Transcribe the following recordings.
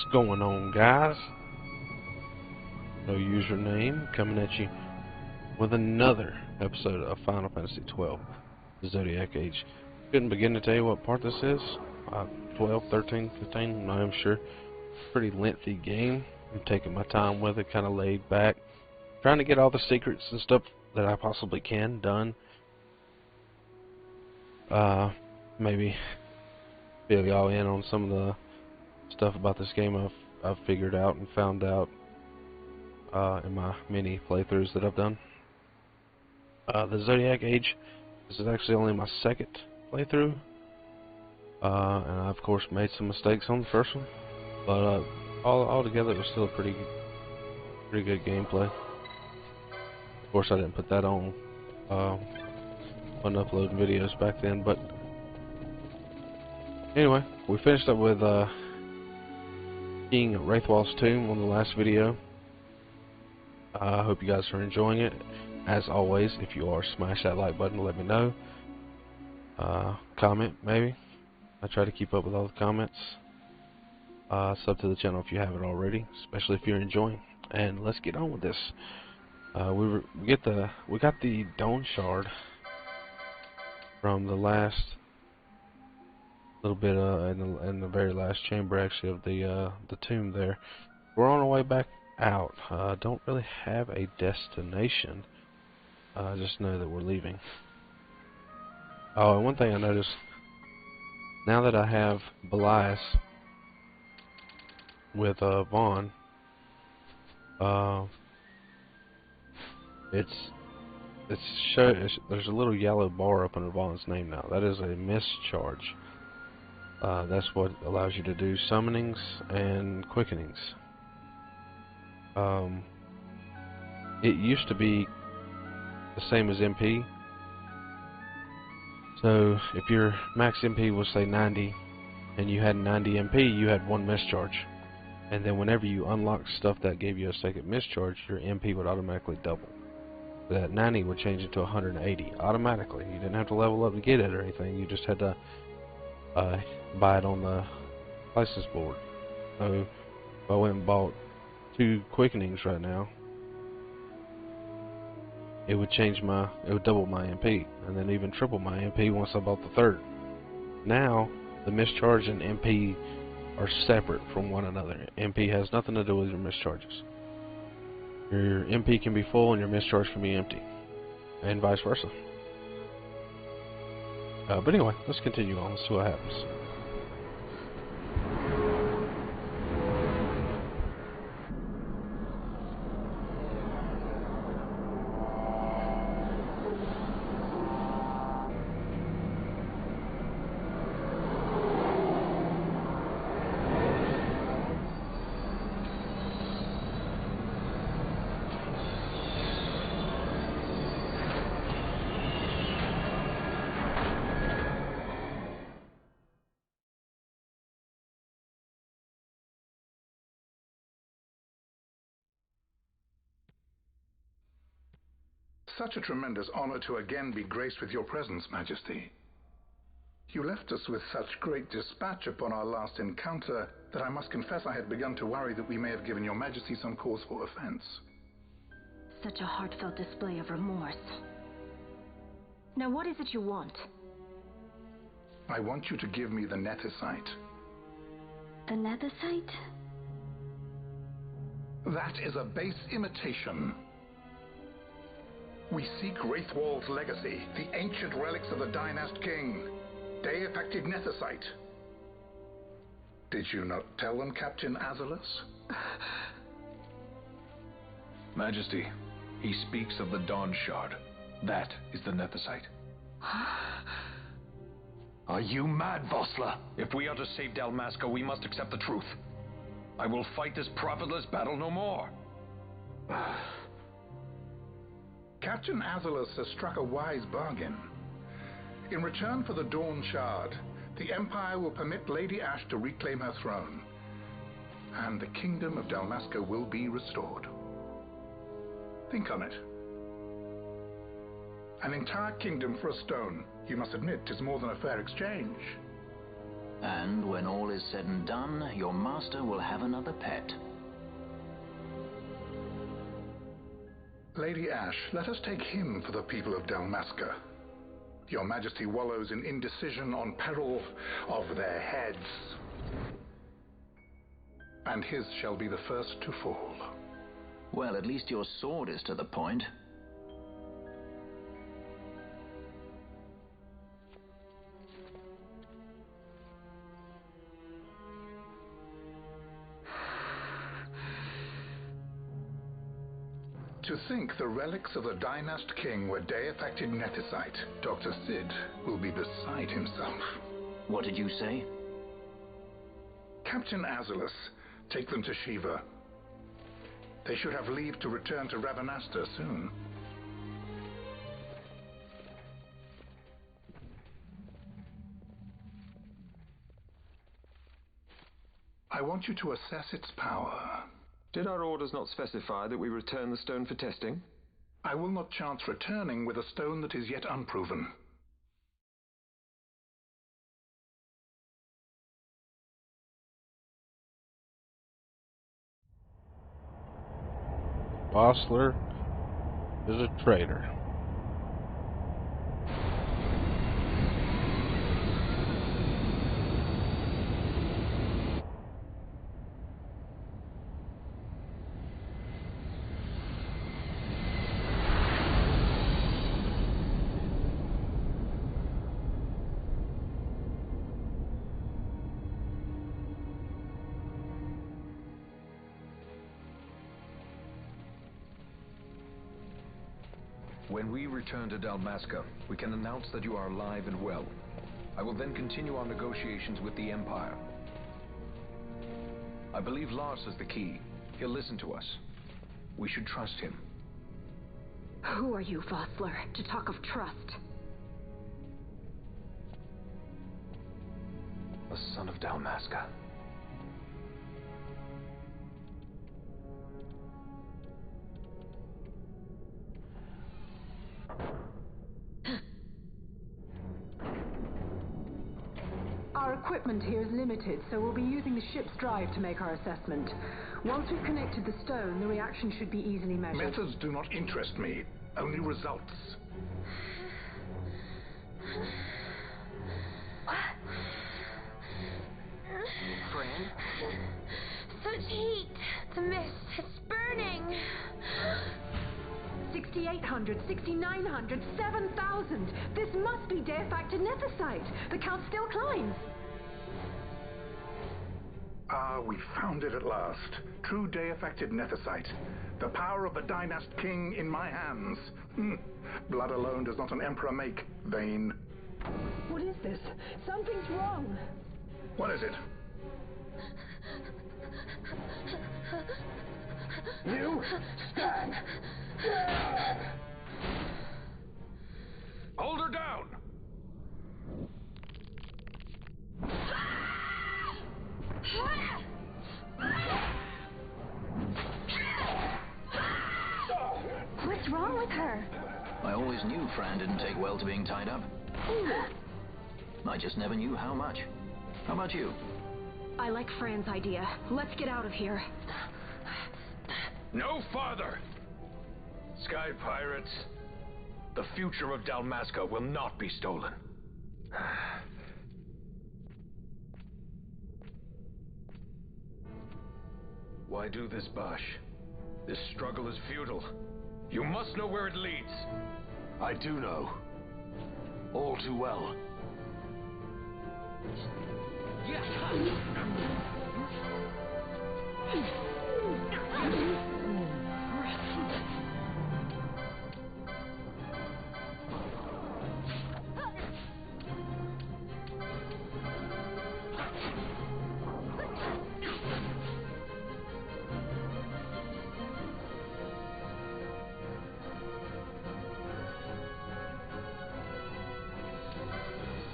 What's going on, guys? No username coming at you with another episode of Final Fantasy 12, the Zodiac Age. Couldn't begin to tell you what part this is. 12, 13, 15, I'm not even sure. Pretty lengthy game. I'm taking my time with it, kind of laid back, trying to get all the secrets and stuff that I possibly can done. Maybe fill y'all in on some of the stuff about this game I've figured out and found out in my mini playthroughs that I've done. The Zodiac Age, this is actually only my second playthrough, and I of course made some mistakes on the first one, but all together it was still a pretty good gameplay. Of course I didn't put that on when uploading videos back then, but anyway, we finished up with King Wraithwall's tomb on the last video. I hope you guys are enjoying it. As always, if you are, smash that like button to let me know. Comment, maybe. I try to keep up with all the comments. Sub to the channel if you haven't already, especially if you're enjoying. And let's get on with this. We got the Dawn Shard from the last little bit in the very last chamber, actually, of the tomb there. We're on our way back out. Don't really have a destination. Just know that we're leaving. Oh, and one thing I noticed, now that I have Belias with Vaughn, there's a little yellow bar up under Vaughn's name now. That is a mischarge. That's what allows you to do summonings and quickenings. It used to be the same as MP. So if your max MP was, say, 90 and you had 90 MP, you had one mischarge. And then whenever you unlocked stuff that gave you a second mischarge, your MP would automatically double. That 90 would change it to 180 automatically. You didn't have to level up to get it or anything. You just had to buy it on the license board. So if I went and bought 2 quickenings right now, it would double my MP, and then even triple my MP once I bought the third. Now the mischarge and MP are separate from one another. MP has nothing to do with your mischarges. Your MP can be full and your mischarge can be empty, and vice versa. But anyway, let's continue on. Let's see what happens. Such a tremendous honor to again be graced with your presence, Majesty. You left us with such great dispatch upon our last encounter that I must confess I had begun to worry that we may have given your Majesty some cause for offense. Such a heartfelt display of remorse. Now what is it you want? I want you to give me the Nethicite. The Nethicite? That is a base imitation. We seek Wraithwall's legacy, the ancient relics of the Dynast King. They affected Nethicite. Did you not tell them, Captain Azalus? Majesty, he speaks of the Dawn Shard. That is the Nethicite. Are you mad, Vossler? If we are to save Dalmasca, we must accept the truth. I will fight this profitless battle no more. Captain Azalus has struck a wise bargain. In return for the Dawn Shard, the Empire will permit Lady Ash to reclaim her throne, and the kingdom of Dalmasca will be restored. Think on it. An entire kingdom for a stone. You must admit 'tis more than a fair exchange. And when all is said and done, your master will have another pet. Lady Ash, let us take him for the people of Dalmasca. Your Majesty wallows in indecision on peril of their heads. And his shall be the first to fall. Well, at least your sword is to the point. To think the relics of the Dynast King were Deifacted Nethicite, Dr. Sid will be beside himself. What did you say? Captain Azulus, take them to Shiva. They should have leave to return to Ravenasta soon. I want you to assess its power. Did our orders not specify that we return the stone for testing? I will not chance returning with a stone that is yet unproven. Vossler is a traitor. When we return to Dalmasca, we can announce that you are alive and well. I will then continue our negotiations with the Empire. I believe Lars is the key. He'll listen to us. We should trust him. Who are you, Vossler, to talk of trust? A son of Dalmasca. Our equipment here is limited, so we'll be using the ship's drive to make our assessment. Once we've connected the stone, the reaction should be easily measured. Methods do not interest me, only results. Friend? Such heat! The mist, it's burning! 6,800, 6,900, 7,000! This must be Deifacted Nethicite! The count still climbs! Ah, we found it at last. True Deifacted Nethicite. The power of the Dynast King in my hands. Blood alone does not an emperor make, vain. What is this? Something's wrong! What is it? You stand! Hold her down! What's wrong with her? I always knew Fran didn't take well to being tied up. I just never knew how much. How about you? I like Fran's idea. Let's get out of here. No farther! Sky Pirates, the future of Dalmasca will not be stolen. Why do this, Bosch? This struggle is futile. You must know where it leads. I do know. All too well.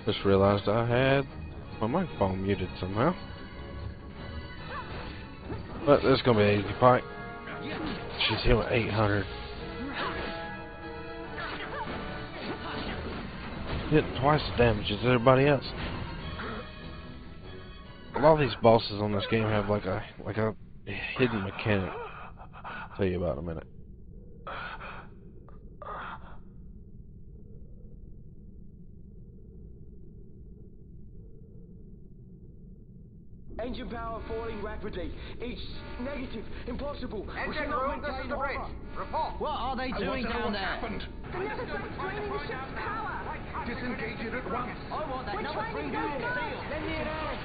Just realized I had my microphone muted somehow. But this is gonna be an easy fight. She's healing 800. Hitting twice the damage as everybody else. A lot of these bosses on this game have like a hidden mechanic. I'll tell you about in a minute. Engine power falling rapidly. It's negative. Impossible. Engine room, this is the bridge. Report. What are they doing down there? Happened? The nether's draining the ship's power. Disengage it at once. I want that number 3 unit seal. Let me out.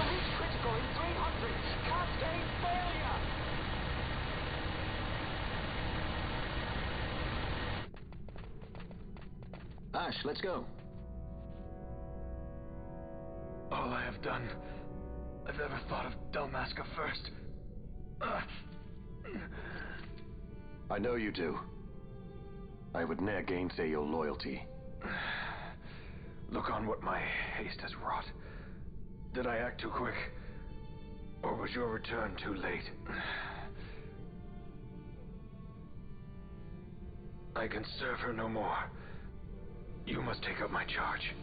It's critical in 300. Cascade failure. Ash, let's go. All I have done, I've never thought of Dalmasca first. I know you do. I would ne'er gainsay your loyalty. Look on what my haste has wrought. Did I act too quick? Or was your return too late? I can serve her no more. You must take up my charge.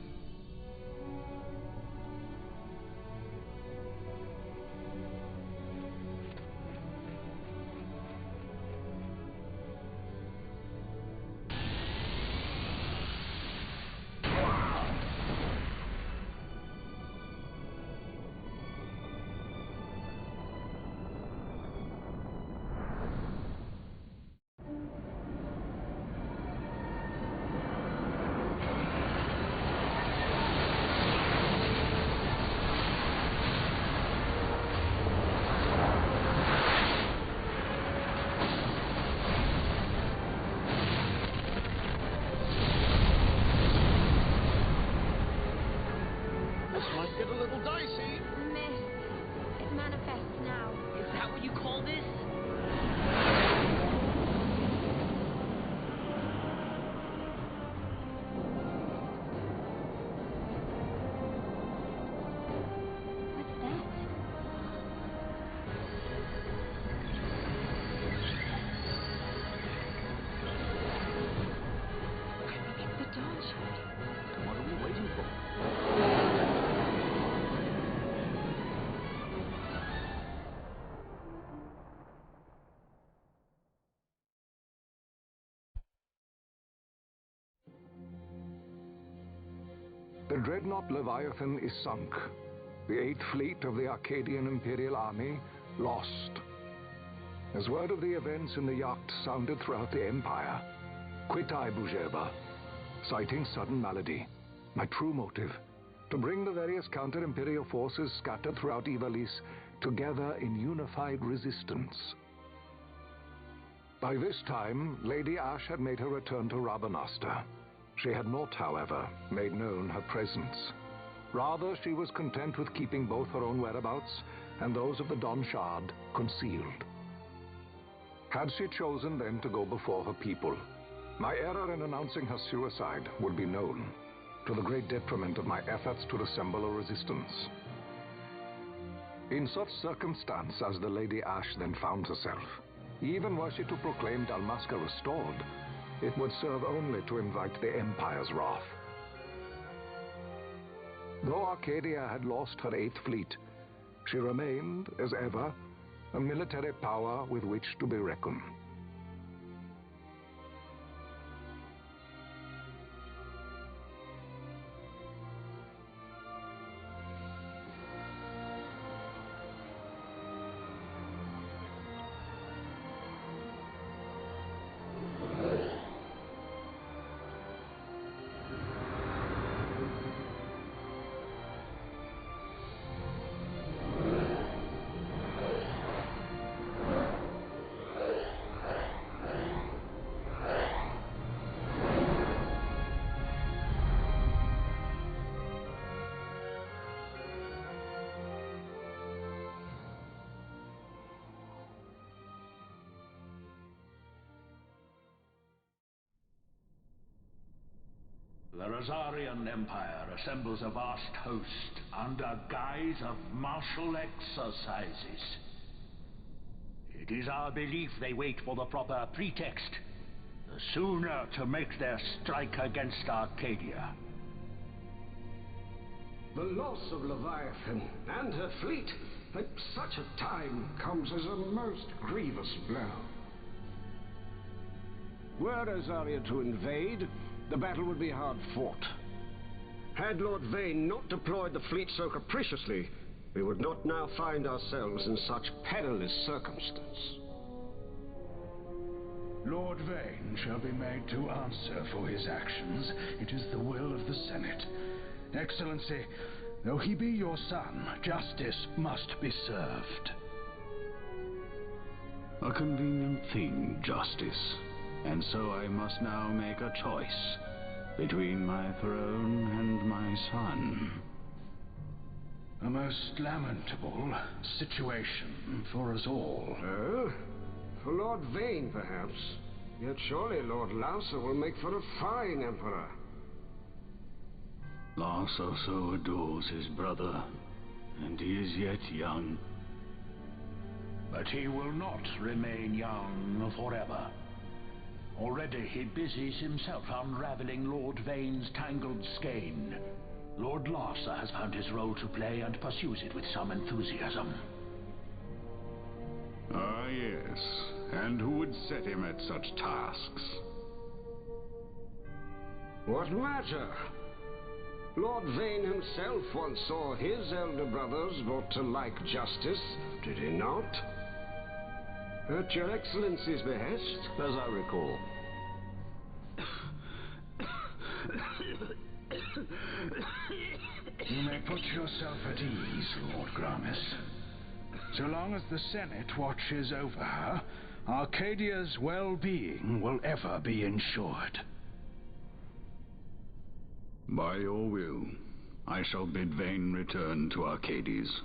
Get a little dicey. Mist. It manifests now. Is that what you call this? What's that? It's the dawn shard. What are we waiting for? The dreadnought Leviathan is sunk. The 8th Fleet of the Arcadian Imperial Army lost. As word of the events in the yacht sounded throughout the Empire, quit I Bujeba, citing sudden malady. My true motive, to bring the various counter-imperial forces scattered throughout Ivalice together in unified resistance. By this time, Lady Ash had made her return to Rabanastre. She had not, however, made known her presence. Rather, she was content with keeping both her own whereabouts and those of the Don Shard concealed. Had she chosen then to go before her people, my error in announcing her suicide would be known, to the great detriment of my efforts to assemble a resistance. In such circumstance as the Lady Ash then found herself, even were she to proclaim Dalmasca restored, it would serve only to invite the Empire's wrath. Though Arcadia had lost her 8th Fleet, she remained, as ever, a military power with which to be reckoned. The Rosarian Empire assembles a vast host under guise of martial exercises. It is our belief they wait for the proper pretext, the sooner to make their strike against Arcadia. The loss of Leviathan and her fleet at such a time comes as a most grievous blow. Were Azaria to invade, the battle would be hard fought. Had Lord Vane not deployed the fleet so capriciously, we would not now find ourselves in such perilous circumstance. Lord Vane shall be made to answer for his actions. It is the will of the Senate. Excellency, though he be your son, justice must be served. A convenient thing, justice. And so I must now make a choice between my throne and my son. A most lamentable situation for us all. Oh? For Lord Vane, perhaps. Yet surely Lord Lauser will make for a fine emperor. Lauser so adores his brother, and he is yet young. But he will not remain young forever. Already he busies himself unraveling Lord Vane's tangled skein. Lord Larsa has found his role to play and pursues it with some enthusiasm. Ah, yes. And who would set him at such tasks? What matter? Lord Vane himself once saw his elder brothers brought to like justice, did he not? At your Excellency's behest? As I recall. You may put yourself at ease, Lord Gramis. So long as the Senate watches over her, Arcadia's well-being will ever be ensured. By your will, I shall bid Vane return to Arcades.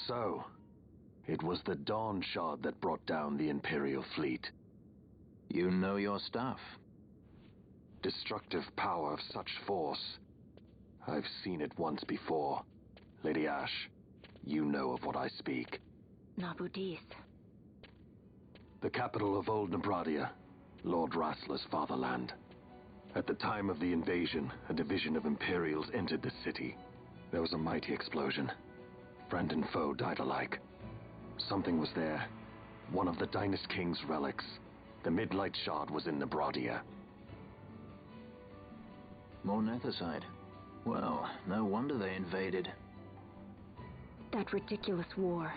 So, it was the Dawn Shard that brought down the Imperial fleet. You know your stuff. Destructive power of such force. I've seen it once before. Lady Ash, you know of what I speak. Nabudis. The capital of Old Nebradia, Lord Rassler's fatherland. At the time of the invasion, a division of Imperials entered the city. There was a mighty explosion. Friend and foe died alike. Something was there. One of the Dynast King's relics. The Midlight Shard was in Nebradia. More Nethicite. Well, no wonder they invaded. That ridiculous war.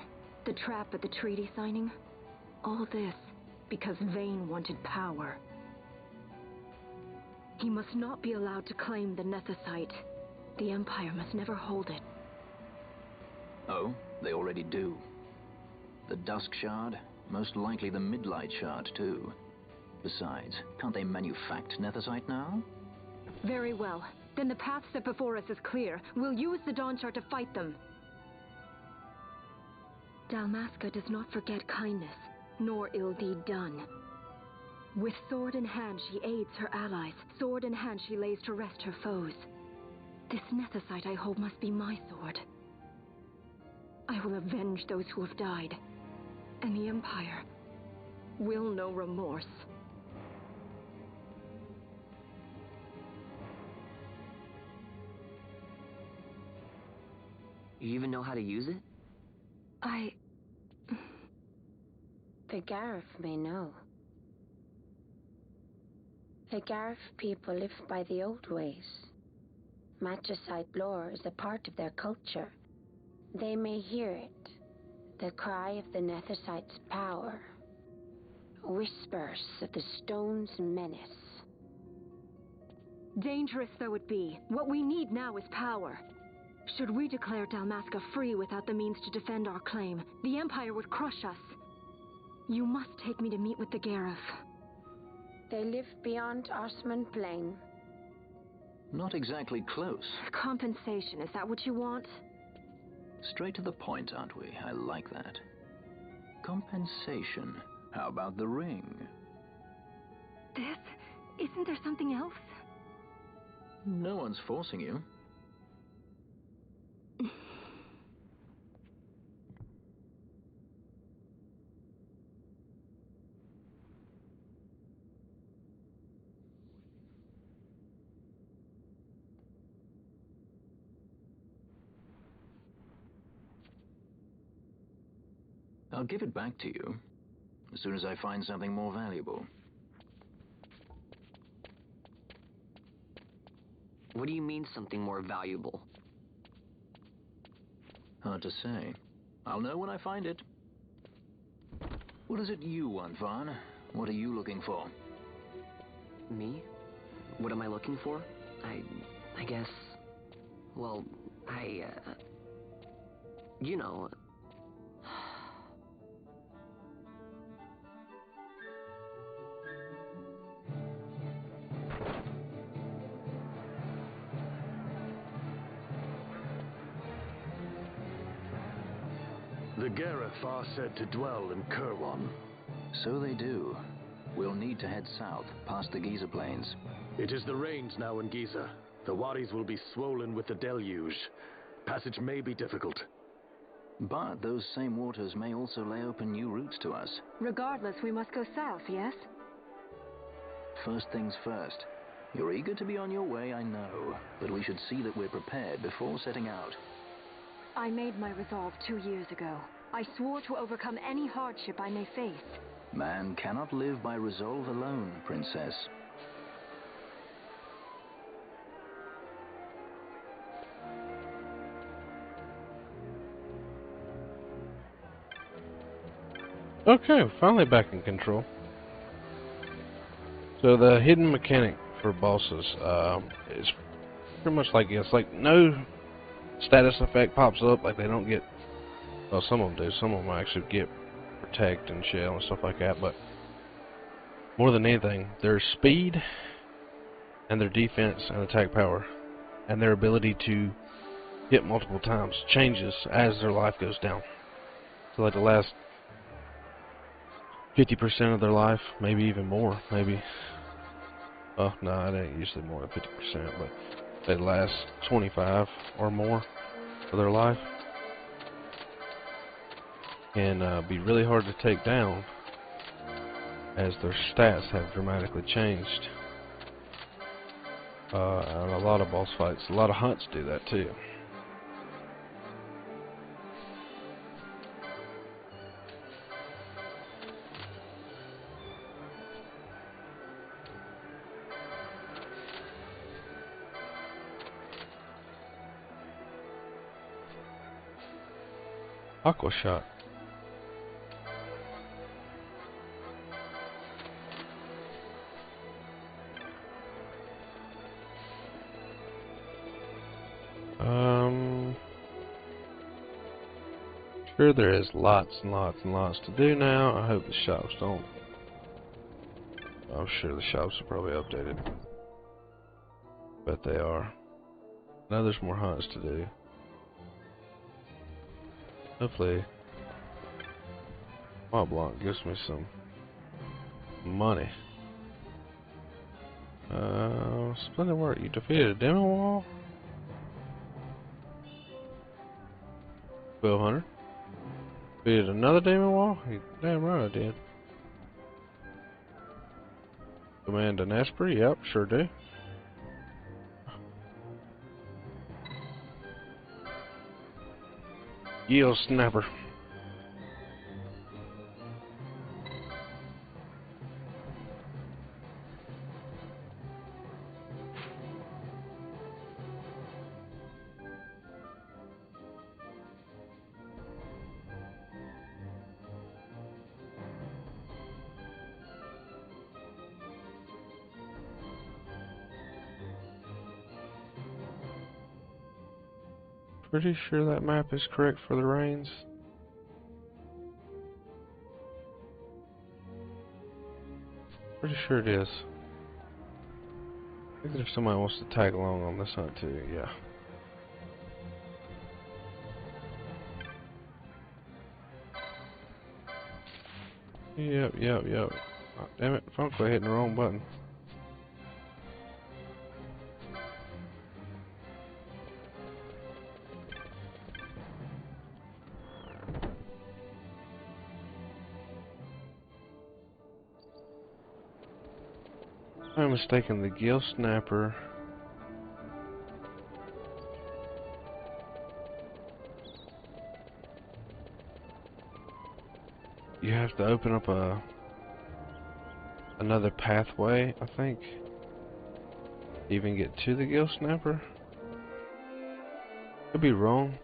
The trap at the treaty signing. All this because Vane wanted power. He must not be allowed to claim the Nethicite. The Empire must never hold it. Oh, they already do. The Dusk Shard, most likely the Midlight Shard, too. Besides, can't they manufacture Nethicite now? Very well. Then the path set before us is clear. We'll use the Dawn Shard to fight them. Dalmasca does not forget kindness, nor ill deed done. With sword in hand, she aids her allies. Sword in hand, she lays to rest her foes. This Nethicite I hold must be my sword. I will avenge those who have died, and the Empire will know remorse. You even know how to use it? The Gareth may know. The Garif people live by the old ways. Matricide lore is a part of their culture. They may hear it, the cry of the Nethersight's power. Whispers of the stone's menace. Dangerous though it be, what we need now is power. Should we declare Dalmasca free without the means to defend our claim, the Empire would crush us. You must take me to meet with the Garif. They live beyond Osman Plain. Not exactly close. Compensation, is that what you want? Straight to the point, aren't we? I like that. Compensation. How about the ring? This? Isn't there something else? No one's forcing you. I'll give it back to you as soon as I find something more valuable. What do you mean, something more valuable? Hard to say. I'll know when I find it. What is it you want, Vaughn? What are you looking for? Me? What am I looking for? I guess... Well, you know... The Garif are said to dwell in Kirwan. So they do. We'll need to head south, past the Giza Plains. It is the rains now in Giza. The wadis will be swollen with the deluge. Passage may be difficult. But those same waters may also lay open new routes to us. Regardless, we must go south, yes? First things first. You're eager to be on your way, I know. But we should see that we're prepared before setting out. I made my resolve 2 years ago. I swore to overcome any hardship I may face. Man cannot live by resolve alone, Princess. Okay, finally back in control. So the hidden mechanic for bosses is pretty much like this. Like, no status effect pops up, like they don't get, well, some of them do, some of them actually get protect and shell and stuff like that, but more than anything, their speed and their defense and attack power and their ability to hit multiple times changes as their life goes down. So like the last 50% of their life, maybe even more, maybe, oh no, it ain't usually more than 50%, but they last 25 or more of their life can be really hard to take down as their stats have dramatically changed. And a lot of boss fights, a lot of hunts do that too. Aqua shot. Sure, there is lots and lots and lots to do now. I hope the shops don't. I'm sure the shops are probably updated. Bet they are. Now there's more hunts to do. Hopefully, Mont Blanc gives me some money. Splendid work. You defeated a demon wall? 1200. Defeated another demon wall? You damn right I did. Command an Esprit? Yep, sure do. Yield snapper. Pretty sure that map is correct for the rains. Pretty sure it is. I think if somebody wants to tag along on this hunt too, yeah. Yep. Oh, damn it, phone call hitting the wrong button. I'm mistaken, the gill snapper. You have to open up another pathway, I think, to even get to the gill snapper. Could be wrong.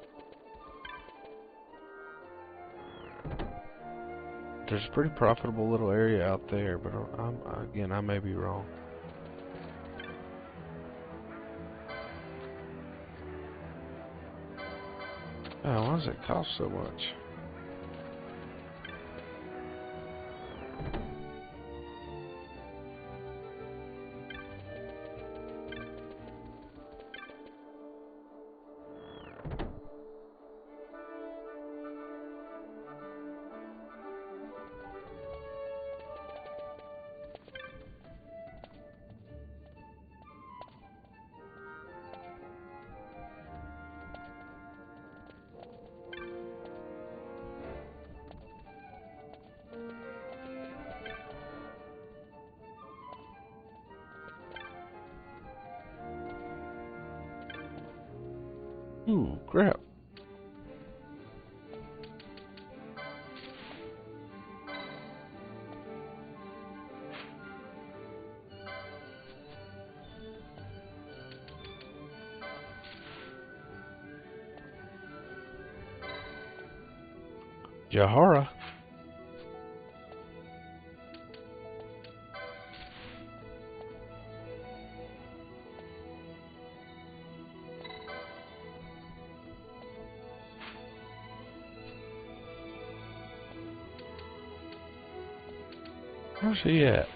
There's a pretty profitable little area out there, but again, I may be wrong. Oh, why does it cost so much? Ooh, crap. Jahara. Where's he at?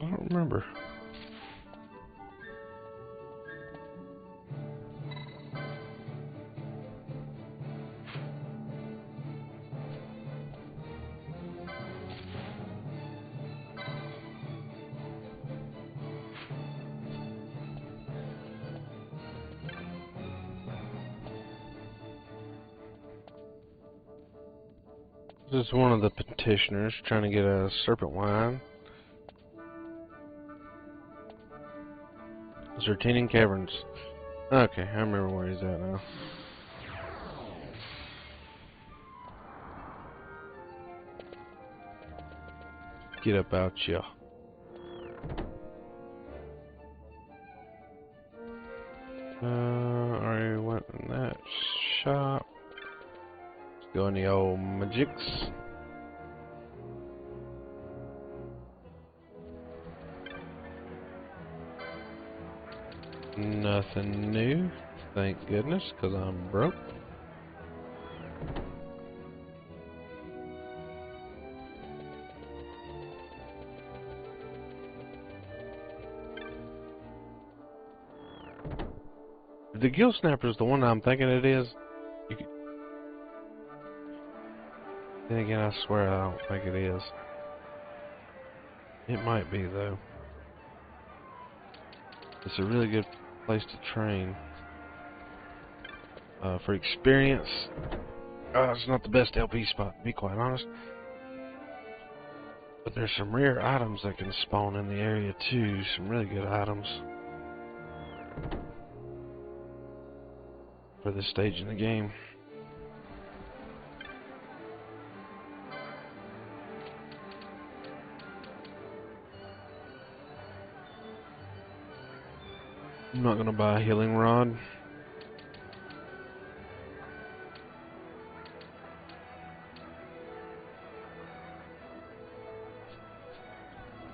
I don't remember. This is one of the petitioners trying to get a serpent wine. Zertanian Caverns. Okay, I remember where he's at now. Get up out ya. Already went in that shop. Let's go in the old magics. Nothing new, thank goodness, because I'm broke. If the gill snapper is the one I'm thinking it is, then again, I swear I don't think it is. It might be, though. It's a really good place to train. For experience, it's not the best LP spot, to be quite honest. But there's some rare items that can spawn in the area, too. Some really good items for this stage in the game. I'm not going to buy a healing rod.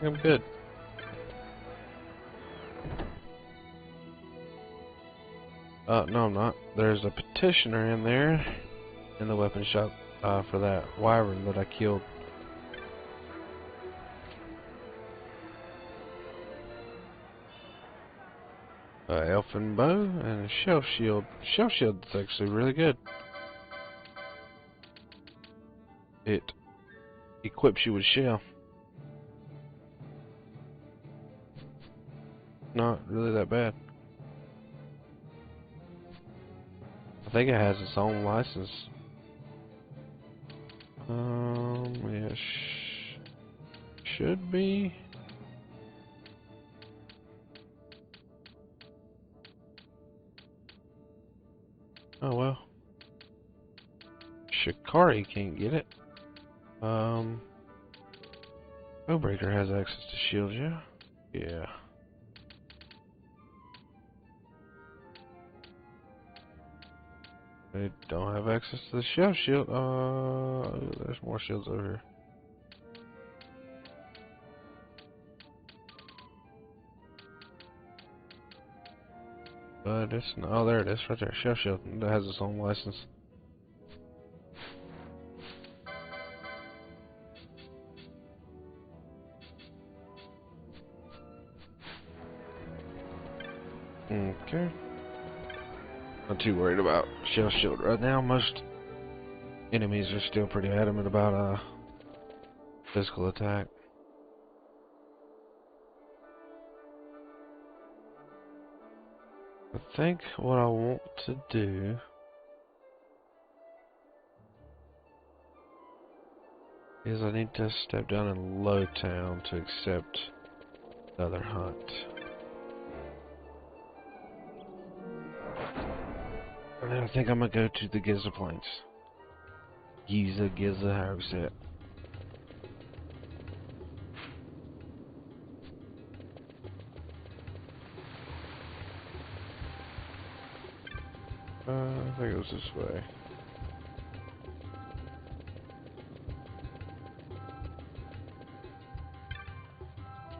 I'm good. No, I'm not. There's a petitioner in there in the weapon shop for that wyvern that I killed. Elfin bow and a shell shield. Shell shield is actually really good. It equips you with shell. Not really that bad. I think it has its own license. Yeah, should be. Oh well. Shikari can't get it. Bowbreaker has access to shields, yeah? Yeah. They don't have access to the shell shield. There's more shields over here. But it's not. Oh, there it is, right there. Shell shield. That has its own license. Okay. Not too worried about shell shield right now. Most enemies are still pretty adamant about physical attack. I think what I want to do is I need to step down in Lowtown to accept another hunt. And then I think I'm gonna go to the Giza Plains. Giza, however you say it. I think it was this way.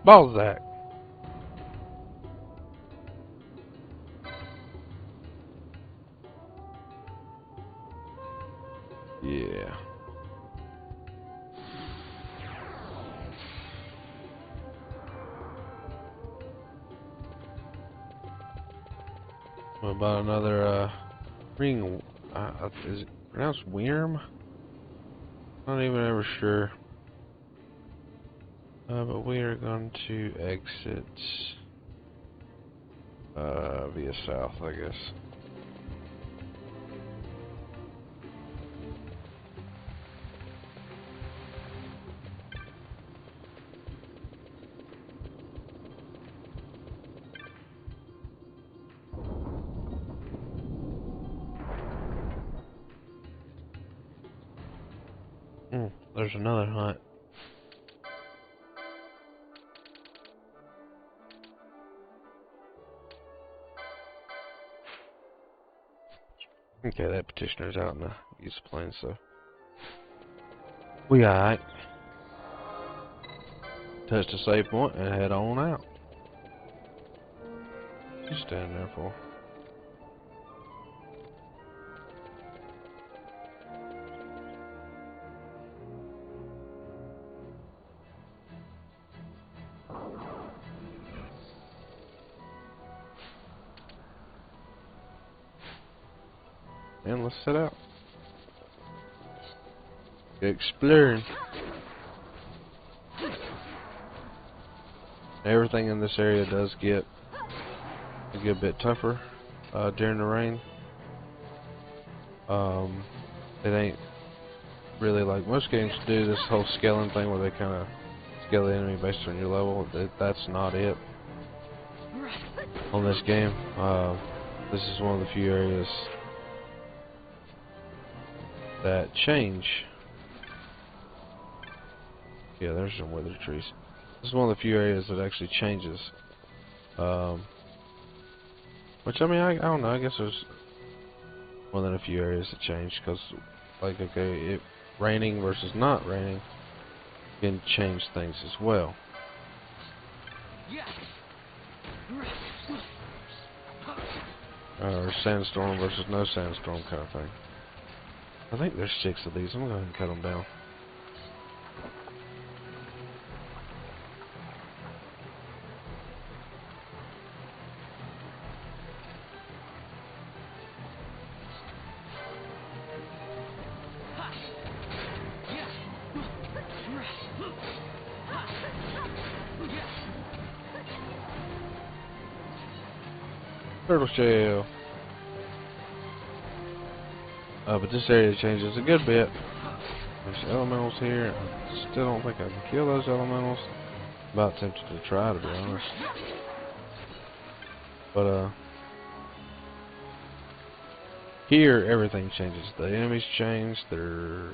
Balzac. Yeah. What about another ring? Is it pronounced Wyrm? Not even ever sure. But we are going to exit via south, I guess. There's another hunt. Okay, that petitioner's out in the East Plains, so we alright. Touch the save point and head on out. Just stand there for. And let's set out. Go exploring. Everything in this area does get a good bit tougher during the rain. It ain't really like most games do this whole scaling thing where they kind of scale the enemy based on your level. That's not it on this game. This is one of the few areas that change. Yeah, there's some withered trees. This is one of the few areas that actually changes. Which, I mean, I don't know, I guess there's more than a few areas that change, because, like, okay, raining versus not raining can change things as well. Or sandstorm versus no sandstorm kind of thing. I think there's 6 of these. I'm going to go ahead and cut them down. Turtle shell. But this area changes a good bit. There's elementals here. I still don't think I can kill those elementals. About tempted to try, to be honest. But here everything changes. The enemies change. Their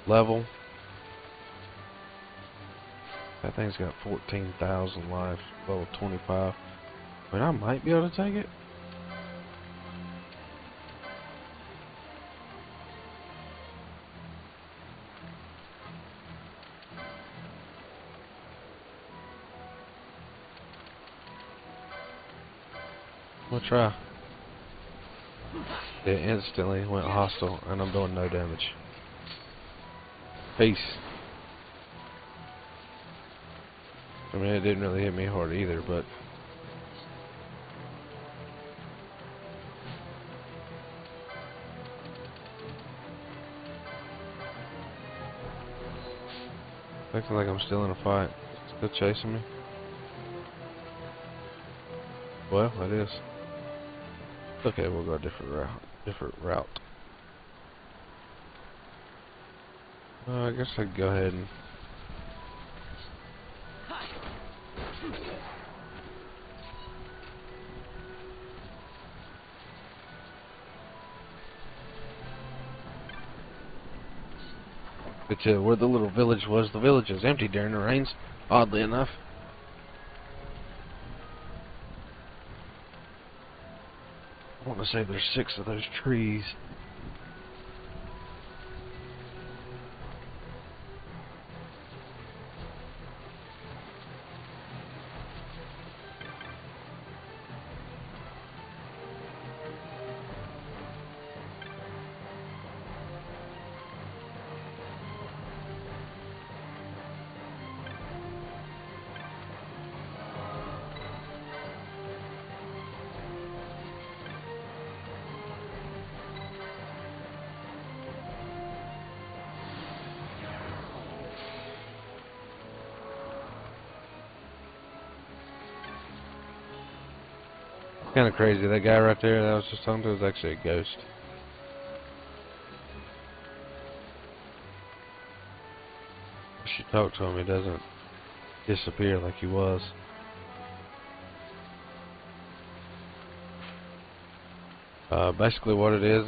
level. That thing's got 14,000 life, level 25. I mean, I might be able to take it. We'll try. It instantly went hostile, and I'm doing no damage. Peace. I mean, it didn't really hit me hard either, but acting like I'm still in a fight. It's still chasing me. Well, it is. Okay, we'll go a different route. I guess I'd go ahead and get to where the little village was. The village is empty during the rains, oddly enough. I want to say there's 6 of those trees. Kind of crazy. That guy right there that I was just talking to is actually a ghost. If you talk to him, he doesn't disappear like he was. Basically what it is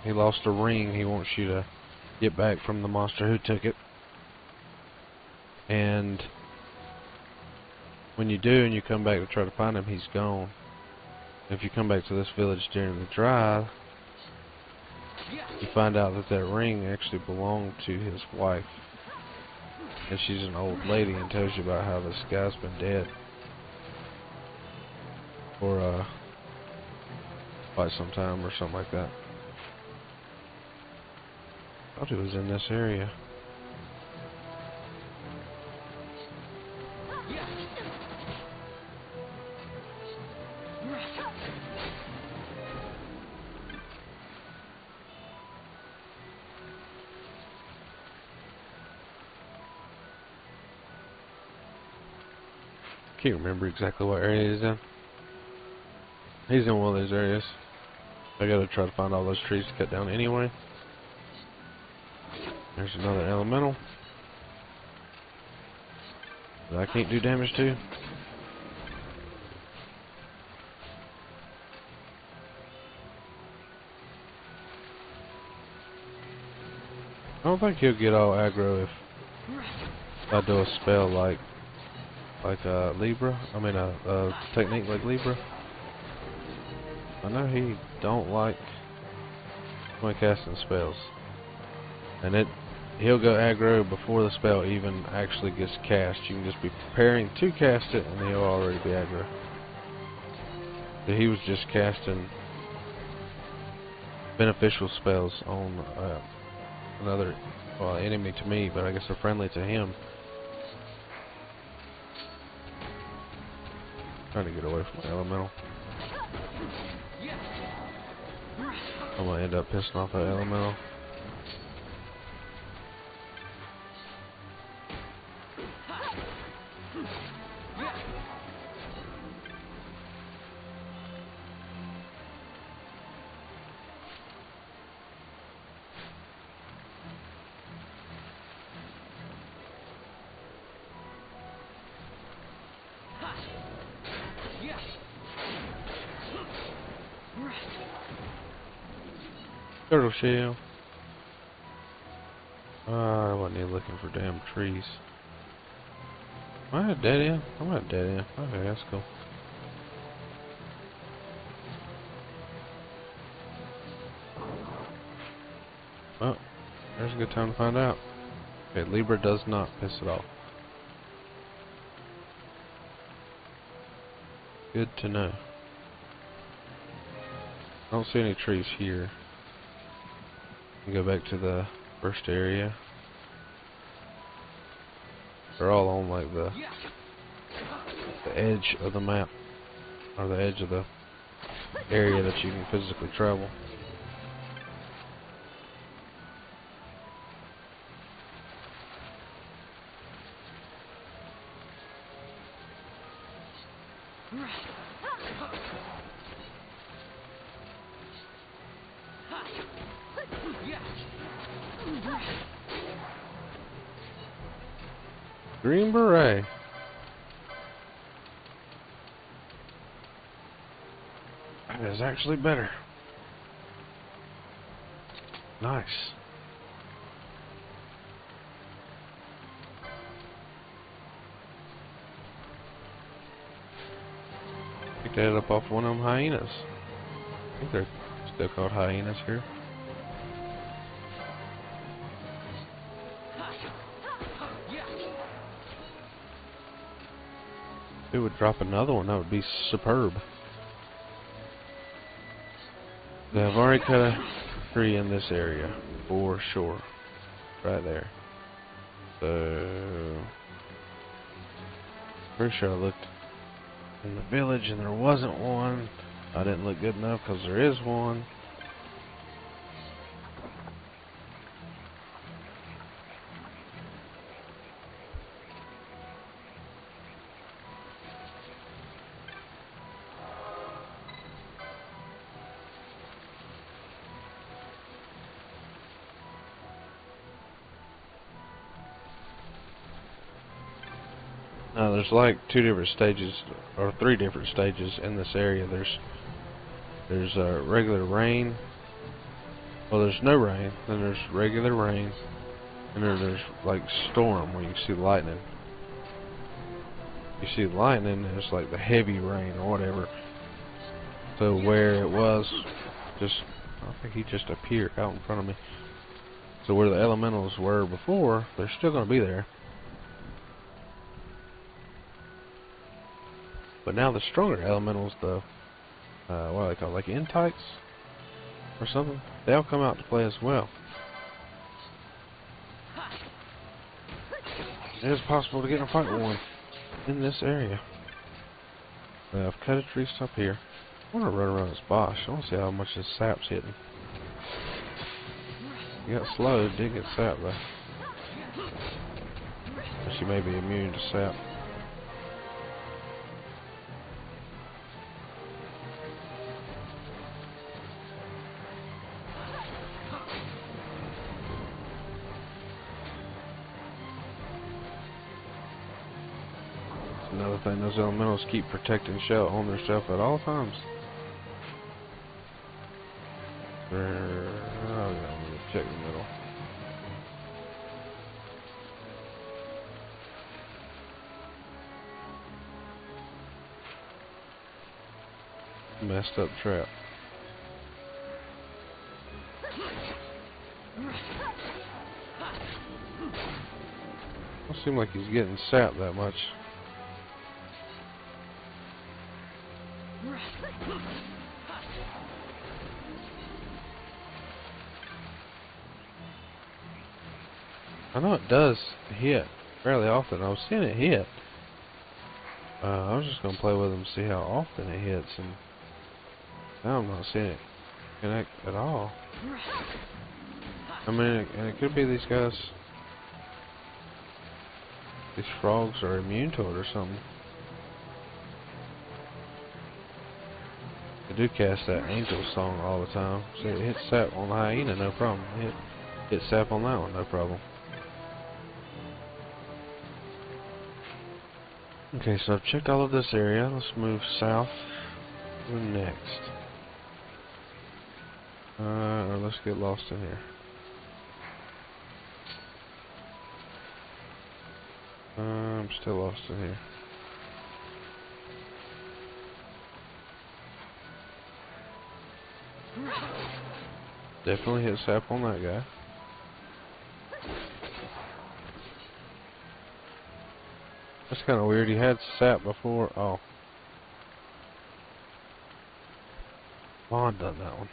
he lost a ring. He wants you to get back from the monster who took it. And when you do and you come back to try to find him, he's gone. If you come back to this village during the drive, you find out that that ring actually belonged to his wife. And she's an old lady and tells you about how this guy's been dead for quite some time or something like that. I thought he was in this area. Can't remember exactly what area he's in. He's in one of those areas. I gotta try to find all those trees to cut down anyway. There's another elemental that I can't do damage to. I don't think he'll get all aggro if I do a spell like Libra. I mean a technique like Libra. I know he don't like when casting spells, and he'll go aggro before the spell even actually gets cast. You can just be preparing to cast it, and he'll already be aggro. So he was just casting beneficial spells on another enemy to me, but I guess they're friendly to him. Trying to get away from my elemental. I'm gonna end up pissing off that elemental. Turtle shell. I wasn't even looking for damn trees. Am I at dead end? I'm at dead end. Okay, that's cool. Well, there's a good time to find out. Okay, Libra does not piss it off. Good to know. I don't see any trees here. Go back to the first area. They're all on like the edge of the map, or the edge of the area that you can physically travel. Green Beret. That is actually better. Nice. Picked that up off one of them hyenas. I think they're still called hyenas here. If it would drop another one, that would be superb. I've already cut a tree in this area, for sure. Right there. So, pretty sure I looked in the village and there wasn't one. I didn't look good enough because there is one. There's like 2 different stages, or 3 different stages in this area. There's regular rain. Well, there's no rain. Then there's regular rain, and then there's like storm where you see lightning. You see lightning, and it's like the heavy rain or whatever. So where it was, I think he just appeared out in front of me. So where the elementals were before, they're still going to be there. But now the stronger elementals, the what are they called, like entites or something, they'll come out to play as well. It is possible to get in a fight with one in this area. I've cut a tree stump here. I want to run around this boss. I want to see how much this sap's hitting. He got slowed, did get sap though. But she may be immune to sap. Another thing, those elementals keep protecting shell on their self at all times. Oh, yeah, I'm gonna check the middle. Messed up trap. Don't seem like he's getting sapped that much. I know it does hit fairly often. I was seeing it hit. I was just gonna play with him, see how often it hits, and now I'm not seeing it connect at all. I mean, and it could be these guys, these frogs are immune to it or something. They do cast that angel song all the time. So it hits sap on the hyena, no problem. It hit sap on that one, no problem. Okay, so I've checked all of this area. Let's move south to the next. Or let's get lost in here. I'm still lost in here. Definitely hit sap on that guy. That's kind of weird. He had sap before. Oh. Vaughn done that one.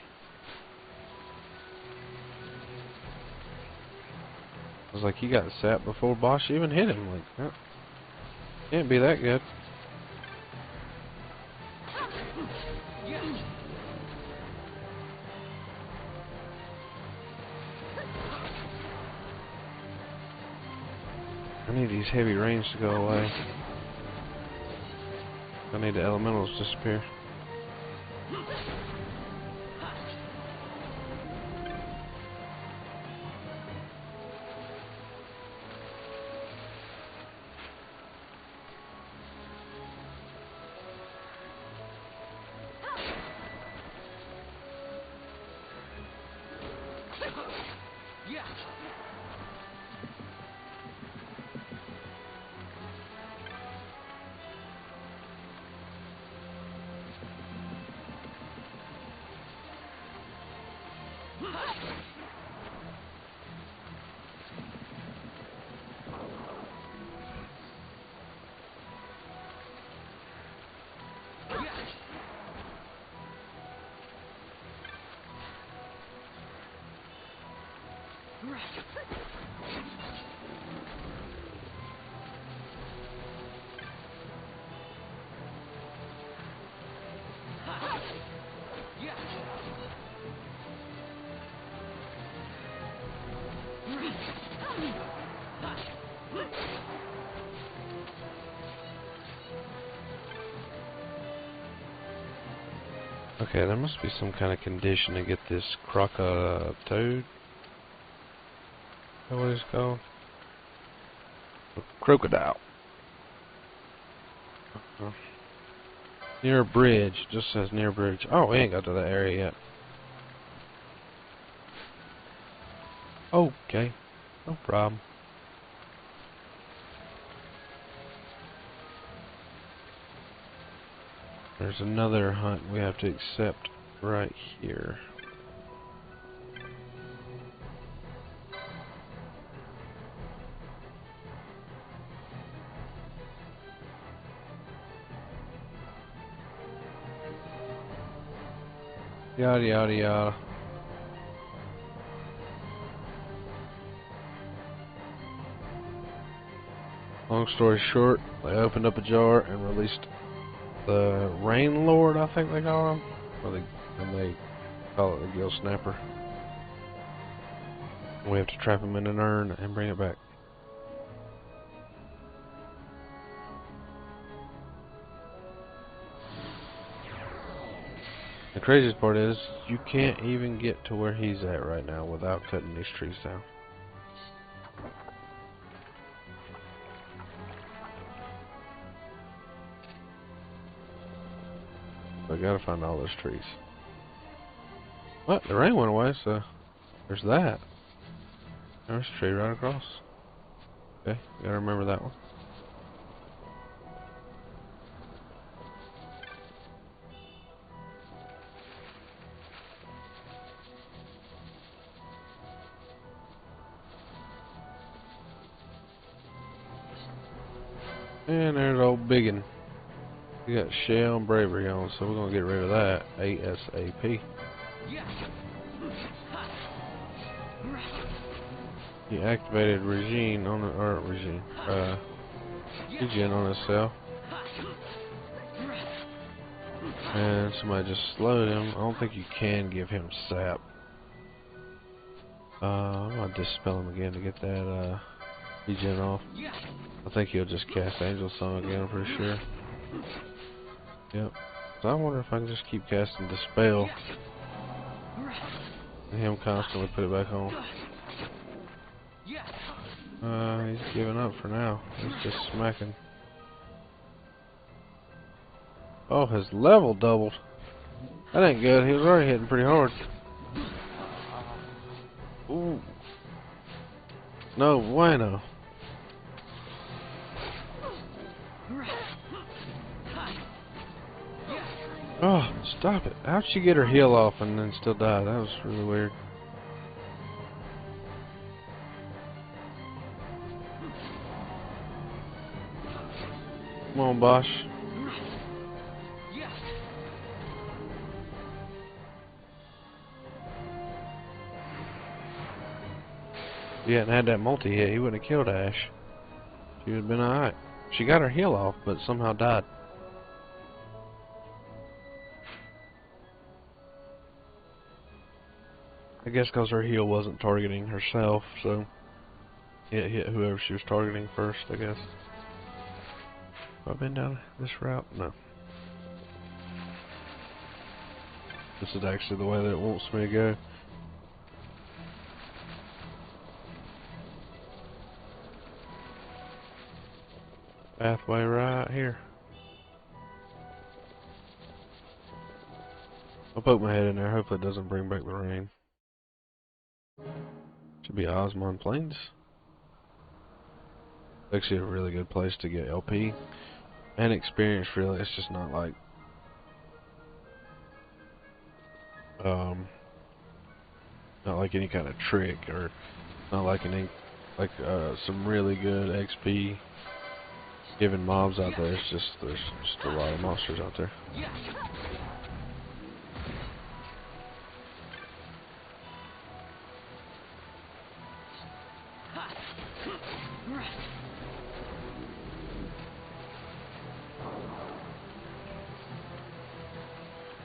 I was like, he got sap before Bosch even hit him. Like, that can't be that good. I need these heavy rains to go away. I need the elementals to disappear. Okay, there must be some kind of condition to get this toad. Is that what it's called? Crocodile. Near a bridge. Just says near a bridge. Oh, we ain't got to that area yet. Okay. No problem. There's another hunt we have to accept right here. Yada yada yada. Long story short, they opened up a jar and released the Rain Lord, I think they call him. And they call it the Gill Snapper. We have to trap him in an urn and bring it back. The craziest part is, you can't even get to where he's at right now without cutting these trees down. So I gotta find all those trees. Well, the rain went away, so there's that. There's a tree right across. Okay, gotta remember that one. And there's old biggin. We got shell and bravery on, so we're gonna get rid of that ASAP. He activated regen on the regen on himself. And somebody just slowed him. I don't think you can give him sap. I'm gonna dispel him again to get that regen off. I think he'll just cast Angel Song again, I'm pretty sure. Yep. So I wonder if I can just keep casting Dispel and him constantly put it back on. He's giving up for now. He's just smacking. Oh, his level doubled. That ain't good. He was already hitting pretty hard. Ooh. No bueno. Oh, stop it. How'd she get her heal off and then still die? That was really weird. Come on, Bosch. If he hadn't had that multi hit, he wouldn't have killed Ash. She would have been alright. She got her heal off, but somehow died. I guess because her heal wasn't targeting herself, so it hit whoever she was targeting first, I guess. Have I been down this route? No. This is actually the way that it wants me to go. Pathway right here. I'll poke my head in there. Hopefully it doesn't bring back the rain. Should be Osmond Plains. Actually a really good place to get LP and experience, really. It's just not like not like any kind of trick, or not like some really good XP giving mobs out there. It's just there's just a lot of monsters out there.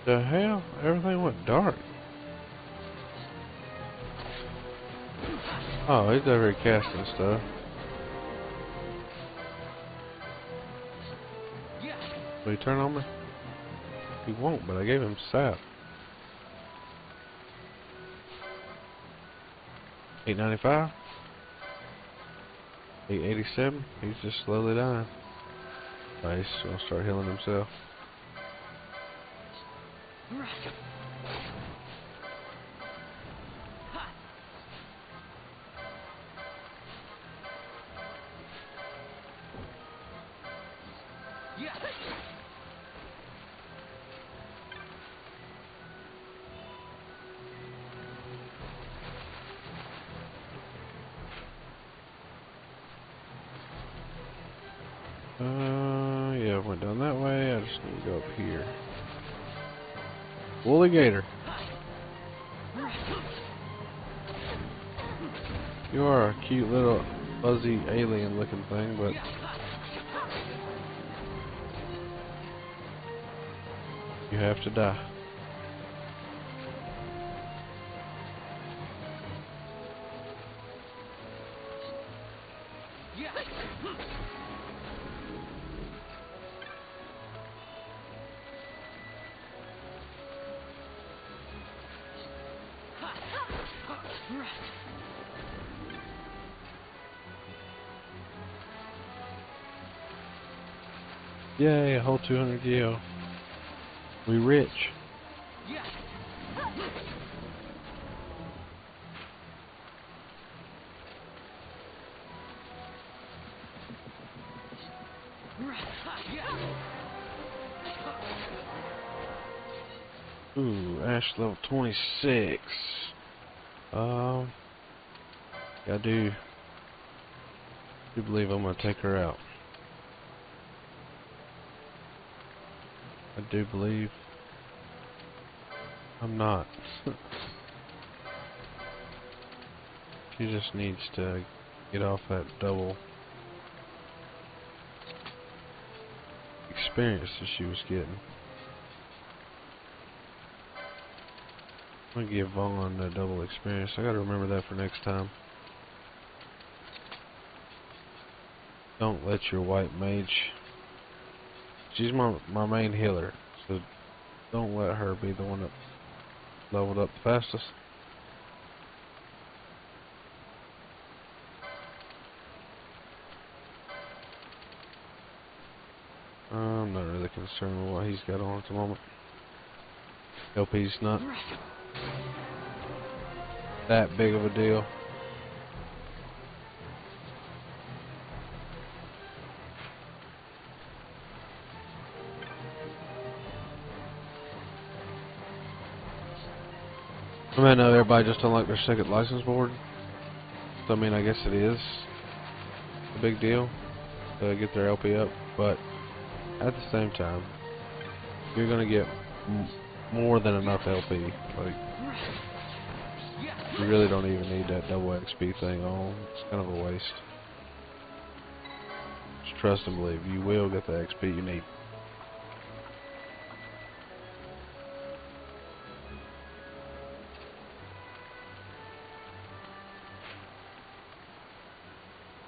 The hell? Everything went dark. Oh, he's over here casting stuff. Will he turn on me? He won't, but I gave him sap. 895. 887. He's just slowly dying. Oh, he's gonna start healing himself. Yeah, I went down that way. I just need to go up here. Woolly Gator. You are a cute little fuzzy alien looking thing, but you have to die. Yay, a whole 200 gil. We rich. Ooh, Ash level 26. I do believe I'm gonna take her out. I do believe I'm not. She just needs to get off that double experience that she was getting. I'm gonna give Vaughn a double experience. I gotta remember that for next time. Don't let your white mage. She's my main healer, so don't let her be the one that leveled up the fastest. I'm not really concerned with what he's got on at the moment. LP's not that big of a deal. I mean, I know everybody just don't like their second license board. So I mean, I guess it is a big deal to get their LP up, but at the same time, you're gonna get more than enough LP. Like, you really don't even need that double XP thing on. It's kind of a waste. Just trust and believe. You will get the XP you need.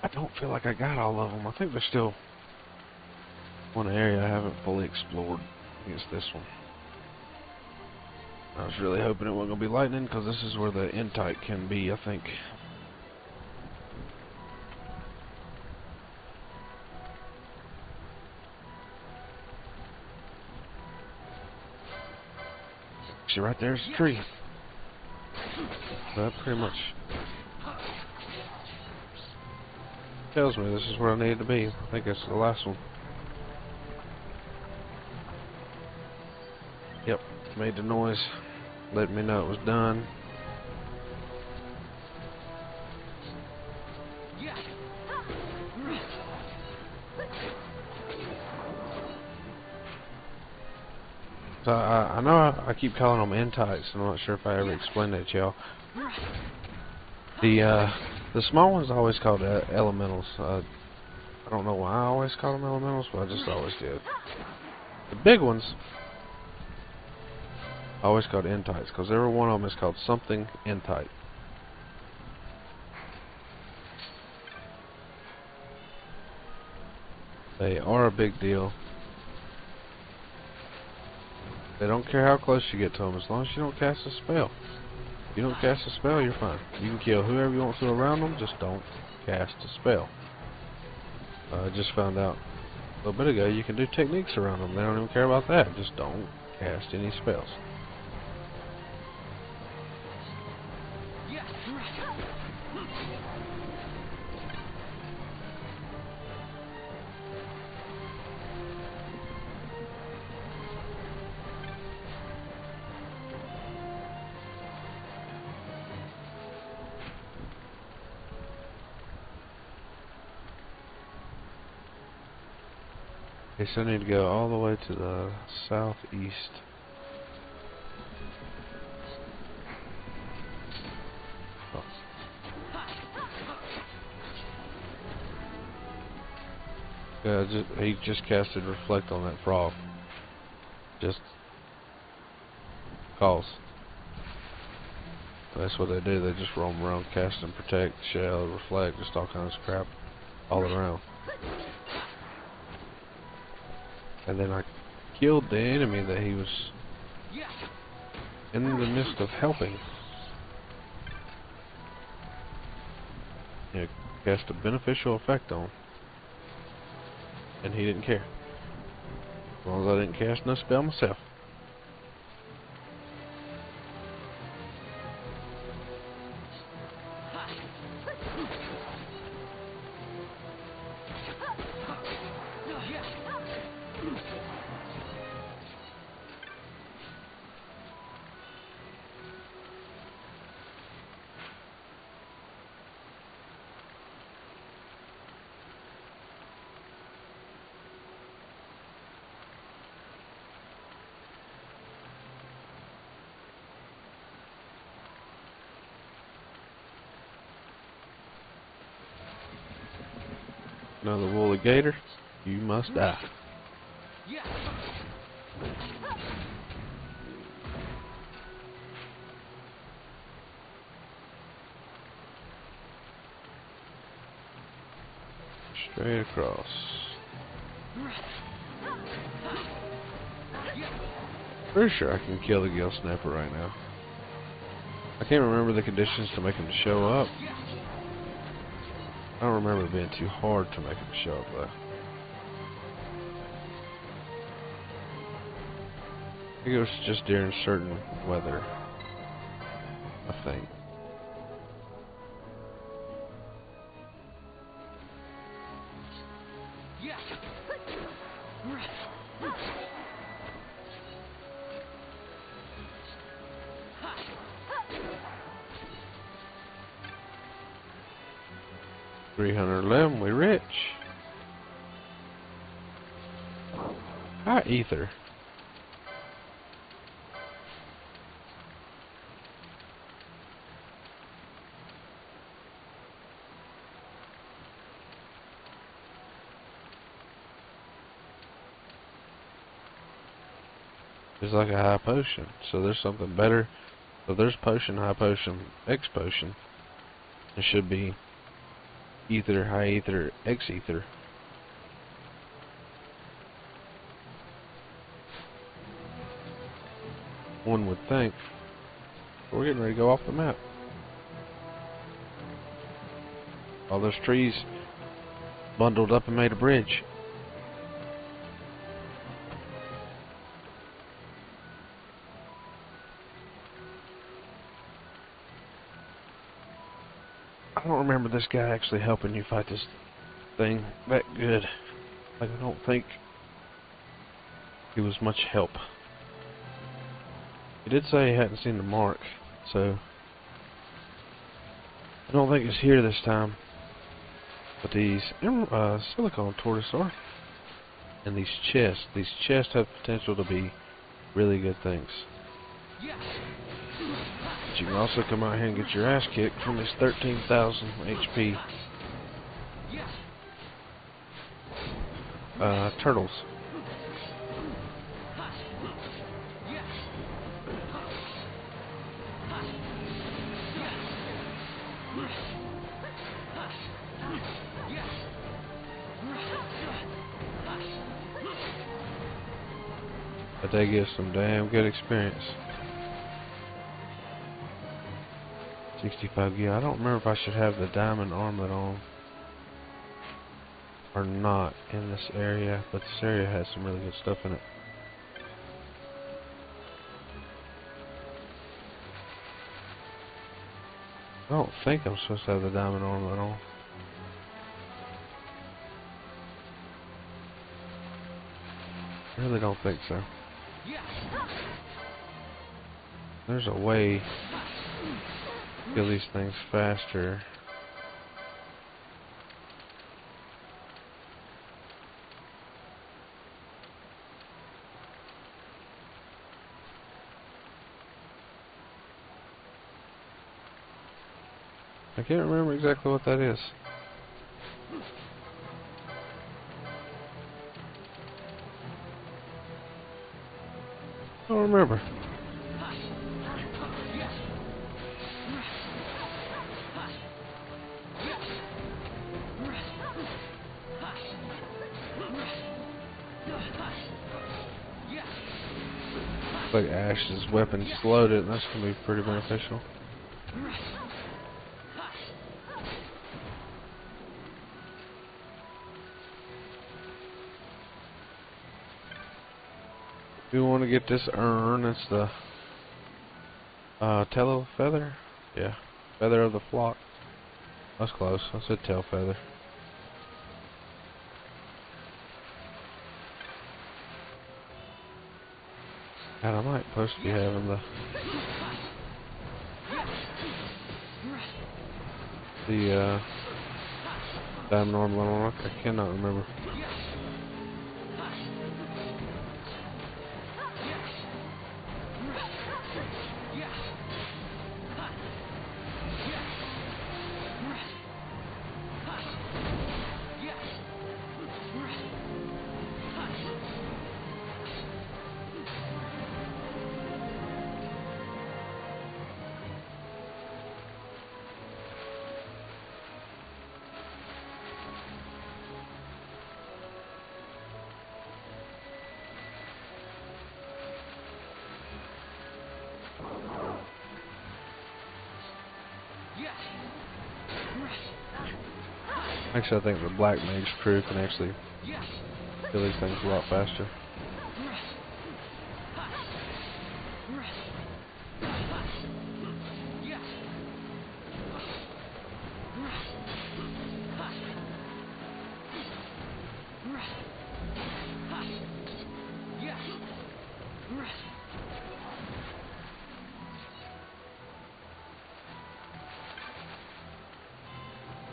I don't feel like I got all of them. I think there's still one area I haven't fully explored. I think it's this one. I was really hoping it wasn't going to be lightning, because this is where the intite can be, I think. See, right there's the tree. That pretty much tells me this is where I need to be. I think it's the last one. Yep, made the noise, letting me know it was done. So I know I keep calling them entites, and I'm not sure if I ever explained that to y'all. The small ones I always called elementals. I don't know why I always call them elementals, but I just always did. The big ones I always called entites, because every one of them is called something entite. They are a big deal. They don't care how close you get to them, as long as you don't cast a spell. If you don't cast a spell, you're fine. You can kill whoever you want to around them, just don't cast a spell. I just found out a little bit ago you can do techniques around them. They don't even care about that. Just don't cast any spells. Okay, so I need to go all the way to the southeast. Oh. Yeah, he just casted Reflect on that frog. Just cause. That's what they do. They just roam around, cast and protect, shell, reflect, just all kinds of crap all around. And then I killed the enemy that he was in the midst of helping. Yeah, cast a beneficial effect on, and he didn't care. As long as I didn't cast no spell myself. Another woolly gator. You must die. Straight across. Pretty sure I can kill the gill snapper right now. I can't remember the conditions to make him show up. I don't remember it being too hard to make him show up though. I think it was just during certain weather, I think. $311, we rich. Hi, Ether. It's like a high potion, so there's something better. So there's potion, high potion, X potion. It should be ether, high ether, X ether. One would think. We're getting ready to go off the map. All those trees bundled up and made a bridge. I don't remember this guy actually helping you fight this thing that good. Like, I don't think he was much help. He did say he hadn't seen the mark, so I don't think it's here this time. But these silicone tortoise are, and these chests have potential to be really good things. But you can also come out here and get your ass kicked from these 13,000 HP turtles. But they give some damn good experience. 65 gear. I don't remember if I should have the diamond armlet on or not in this area, but this area has some really good stuff in it. I don't think I'm supposed to have the diamond armlet on. I really don't think so. There's a way to kill these things faster. I can't remember exactly what that is. I don't remember. Looks like Ash's weapon's loaded, and that's going to be pretty beneficial. We want to get this urn. It's the tail feather. Yeah, feather of the flock. That's close. I said tail feather. God, I might supposed to be having the diamond armlet on. I cannot remember. Actually, I think the Black Mage crew can actually kill these things a lot faster.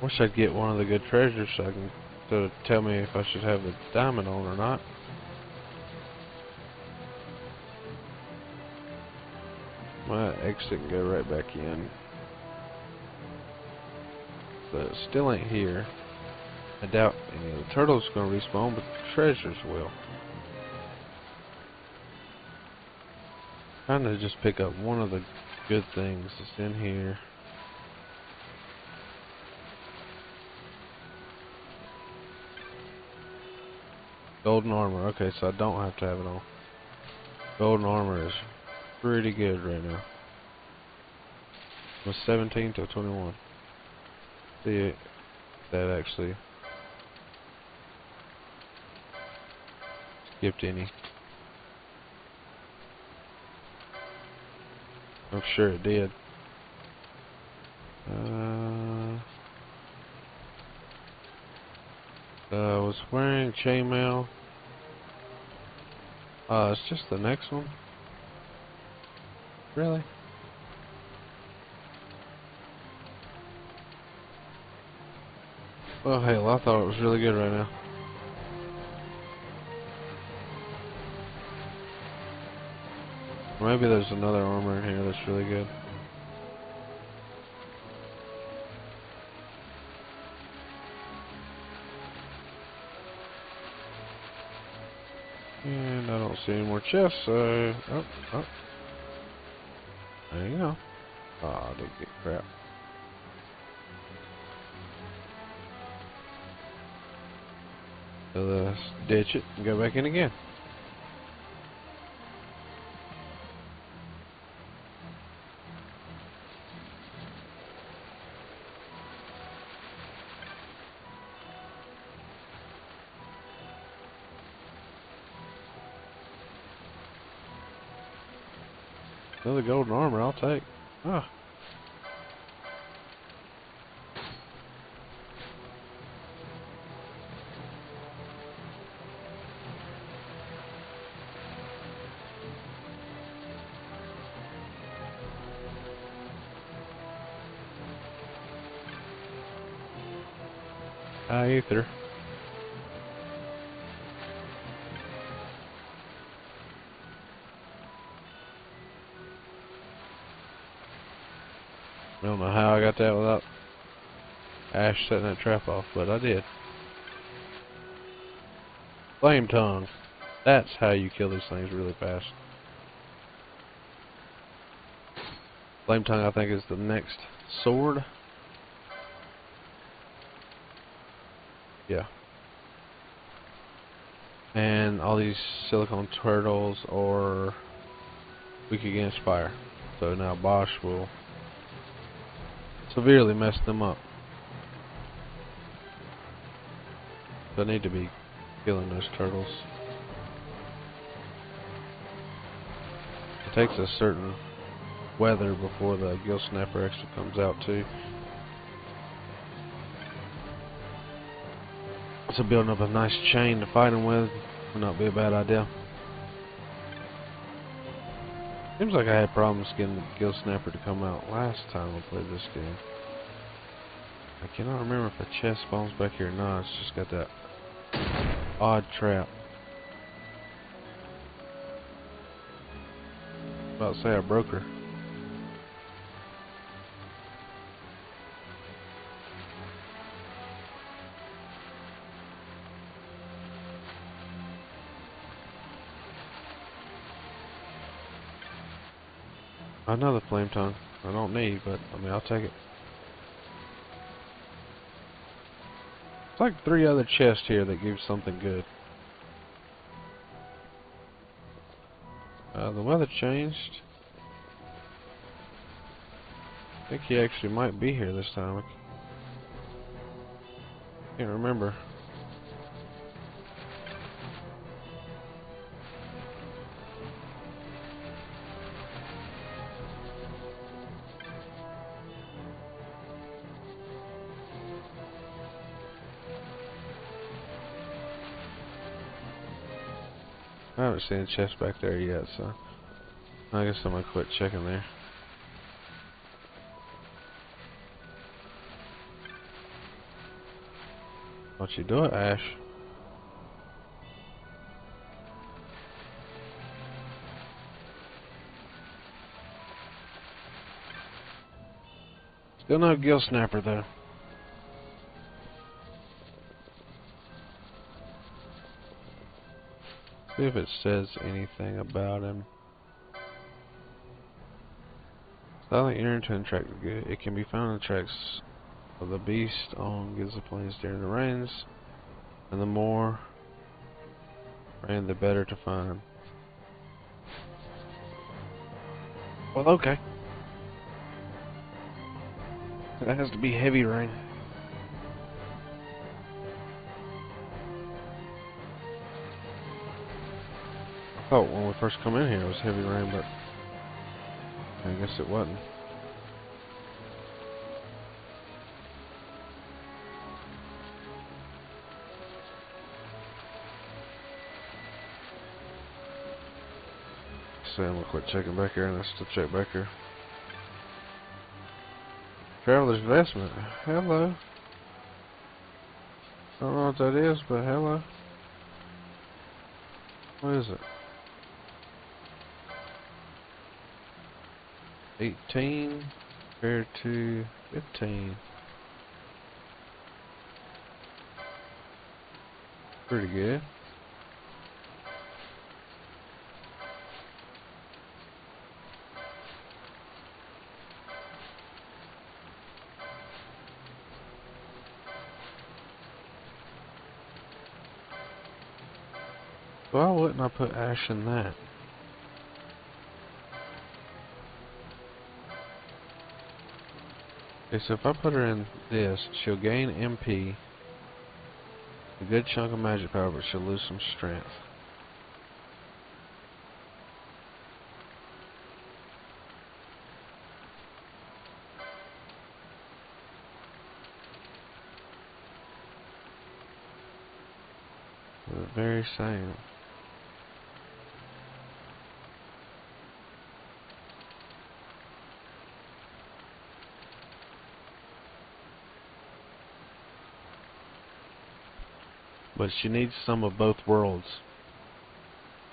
Wish I'd get one of the good treasures so I can tell me if I should have the diamond on or not. Might exit and go right back in. But it still ain't here. I doubt any of the turtles are going to respawn, but the treasures will. Trying to just pick up one of the good things that's in here. Golden armor. Okay, so I don't have to have it on. Golden armor is pretty good right now. From 17 to 21. See that actually skipped any. I'm sure it did. I was wearing chainmail. It's just the next one. Really? Well, hell, I thought it was really good right now. Maybe there's another armor in here that's really good. And I don't see any more chests, so... Oh. There you go. Oh, I did get crap. So let's ditch it and go back in again. Another golden armor, I'll take. Ah. Ether. I don't know how I got that without Ash setting that trap off, but I did. Flame tongue. That's how you kill these things really fast. Flame tongue, I think, is the next sword. Yeah. And all these silicone turtles are weak against fire. So now Bosch will severely mess them up. So I need to be killing those turtles. It takes a certain weather before the gill snapper actually comes out too. So building up a nice chain to fight them with would not be a bad idea. Seems like I had problems getting the gill snapper to come out last time I played this game. I cannot remember if a chest spawns back here or not. It's just got that odd trap. About to say I broke her. Another flame tongue. I don't need, but I mean, I'll take it. It's like 3 other chests here that give something good. The weather changed. I think he actually might be here this time. Can't remember. I haven't seen a chest back there yet, so I guess I'm gonna quit checking there. Don't you do it, Ash? Still no gill snapper though. See if it says anything about him. Silent urine to attract the good. It can be found in the tracks of the beast on Giza Plains during the rains, and the more rain, the better to find. Well, okay. That has to be heavy rain. I thought when we first come in here it was heavy rain, but I guess it wasn't. So I'm gonna quit checking back here and let's still check back here. Traveler's Vestment. Hello. I don't know what that is, but hello. What is it? 18 compared to 15. Pretty good. Why wouldn't I put Ash in that? Okay, so if I put her in this, she'll gain MP, a good chunk of magic power, but she'll lose some strength. The very same. But she needs some of both worlds.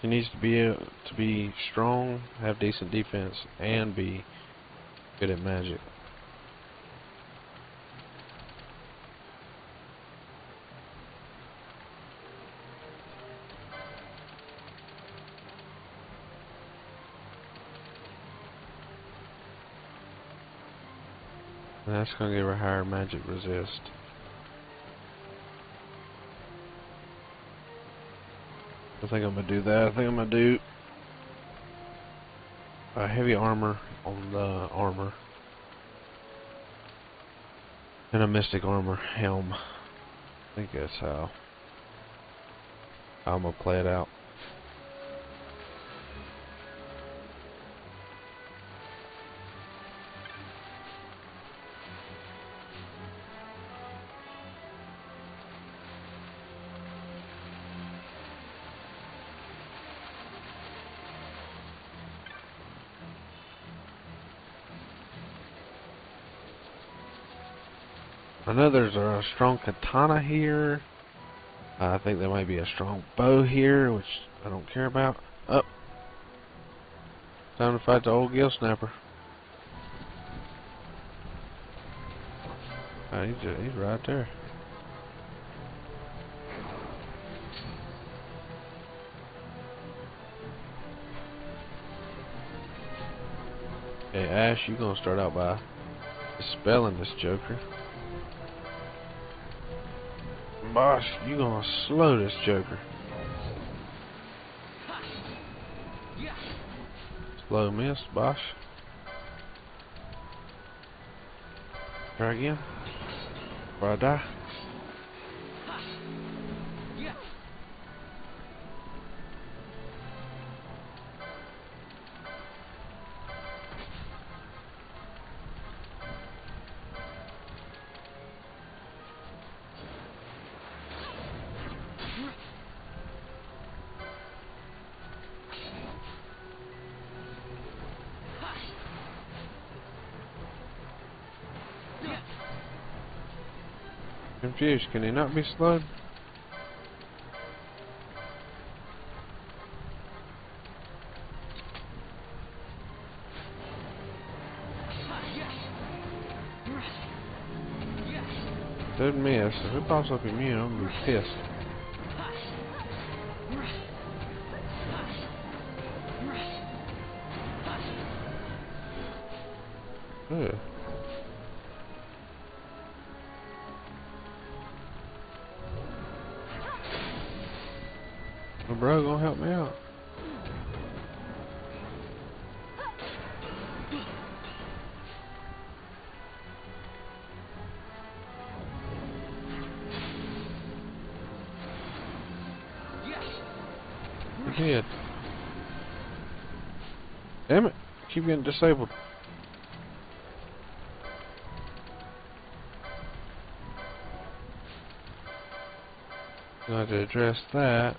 She needs to be strong, have decent defense, and be good at magic. And that's going to give her higher magic resist. I think I'm going to do that. I think I'm going to do a heavy armor on the armor. And a mystic armor helm. I think that's how I'm going to play it out. I know there's a strong katana here. I think there might be a strong bow here, which I don't care about. Up. Time to fight the old gill snapper. Oh, he's right there. Hey Ash, you're gonna start out by dispelling this joker. Boss, you gonna slow this joker. Slow miss, boss. Try again. Before I die. Confused. Can he not be slowed? Good miss. If it pops up immune, I'm gonna be pissed. Good. My bro gonna help me out. He did. Damn it! Keep getting disabled. I have to address that.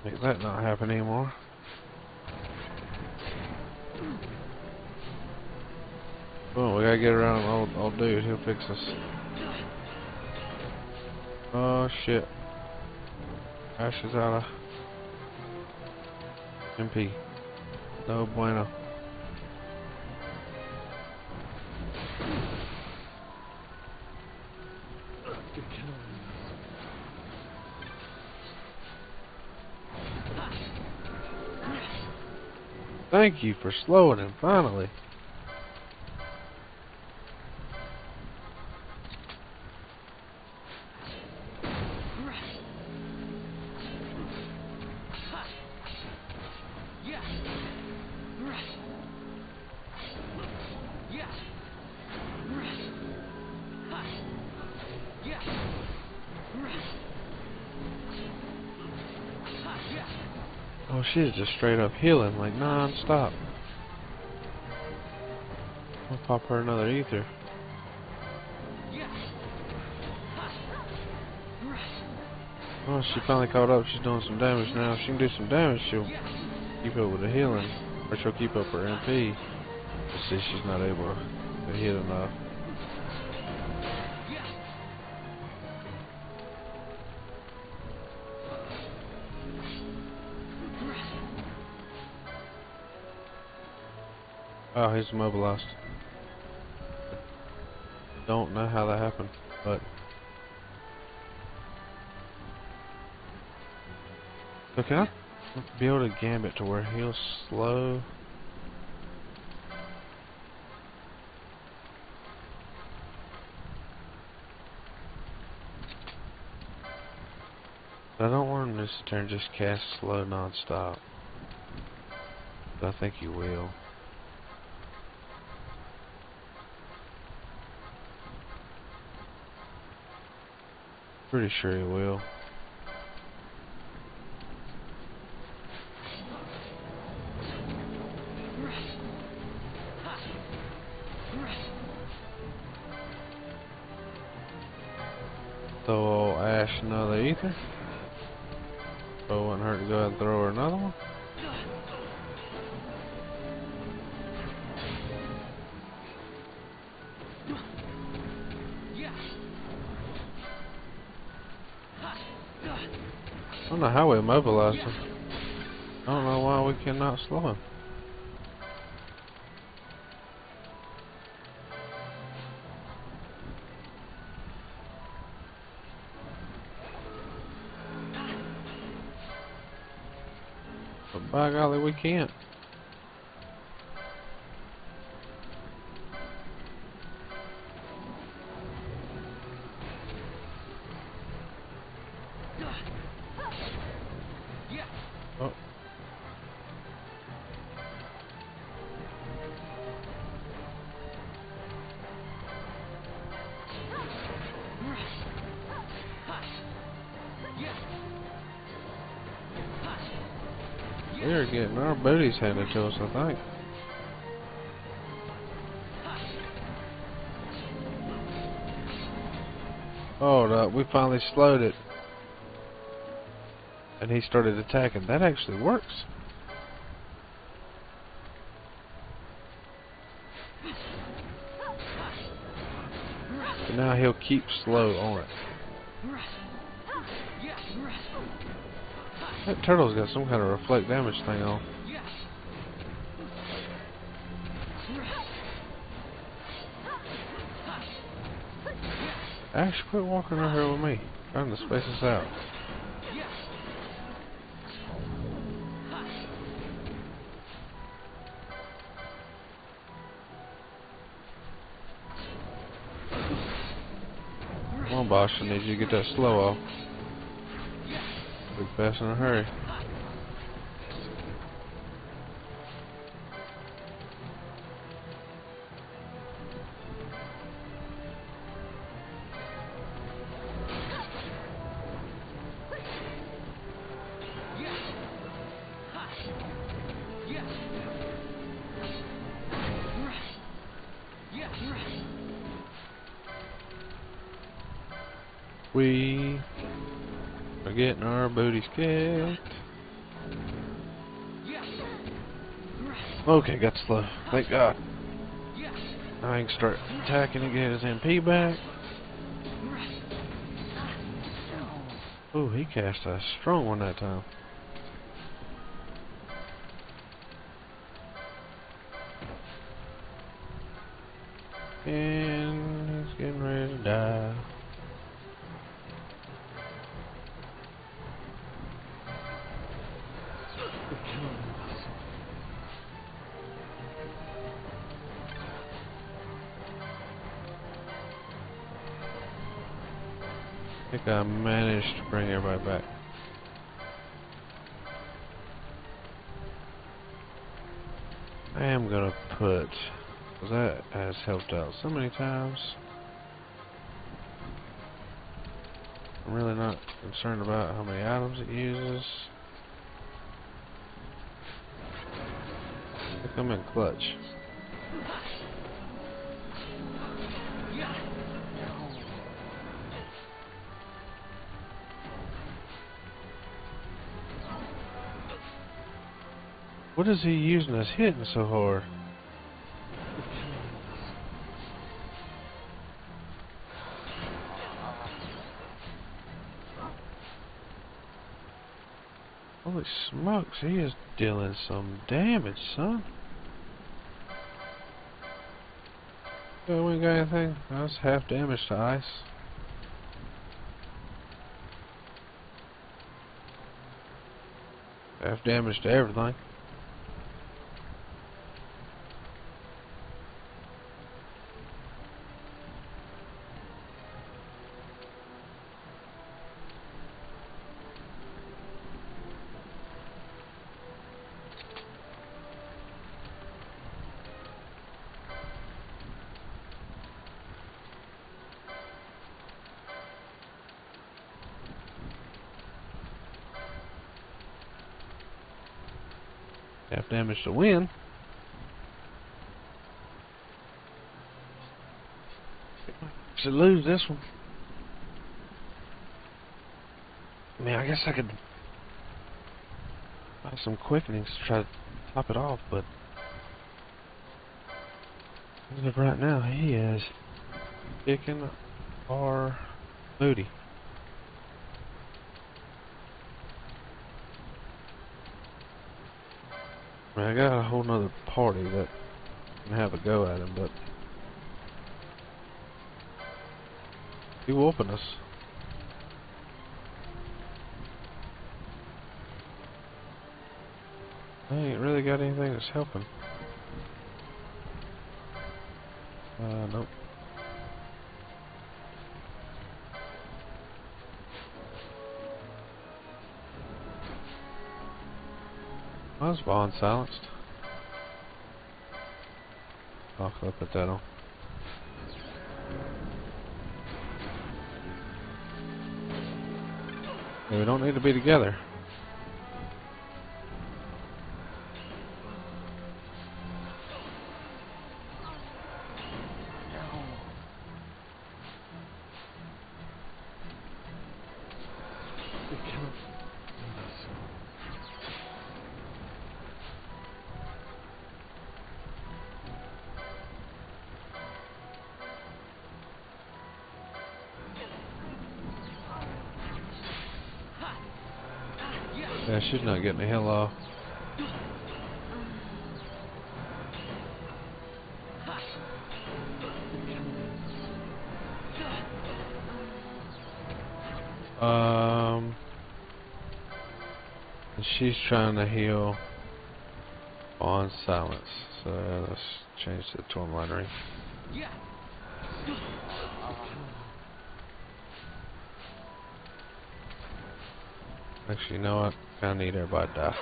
Make that not happen anymore. Oh, we gotta get around old dude. He'll fix us. Oh shit! Ash is out of MP. No bueno. Thank you for slowing him, finally. Oh, she's just straight up healing, like non-stop. I'll pop her another ether. Oh, she finally caught up. She's doing some damage now. If she can do some damage, she'll keep up with the healing. Or she'll keep up her MP. Let's see, she's not able to hit enough. Oh, he's immobilized. Don't know how that happened, but so can I build a gambit to where he'll slow? But I don't want him to sit there and just cast slow non-stop. But I think he will. Pretty sure he will. Throw old Ash another ether. So it wouldn't hurt to go ahead and throw her another one. I don't know how we immobilized him. I don't know why we cannot slow him. But by golly, we can't. Oh. We're getting our booties handed to us, I think. Hold up, we finally slowed it. And he started attacking. That actually works. And now he'll keep slow on it. That turtle's got some kind of reflect damage thing on. Ash, quit walking over here with me. Trying to space us out. Come on, boss. I need you to get that slow off. Big fast in a hurry. We are getting our booties kicked. Okay, got slow. Thank God. Now I can start attacking and get his MP back. Ooh, he cast a strong one that time. And he's getting ready to die. I think I managed to bring everybody back. I am gonna put, because that has helped out so many times. I'm really not concerned about how many items it uses. I think I'm in clutch. What is he using that's hitting so hard? Holy smokes, he is dealing some damage, son. We ain't got anything. That's half damage to ice. Half damage to everything. Half damage to win. Should lose this one. I mean, I guess I could buy some quickenings to try to top it off, but as of right now, he is kicking our booty. I mean, I got a whole nother party that can have a go at him, but he whooping us. I ain't really got anything that's helping. Nope. Why is Vaughn silenced? Oh, I'll put that on. Yeah, we don't need to be together. Yeah, she's not getting the hell off. And she's trying to heal on silence. So let's change to the torn line ring. Actually, you know what? I need everybody to die.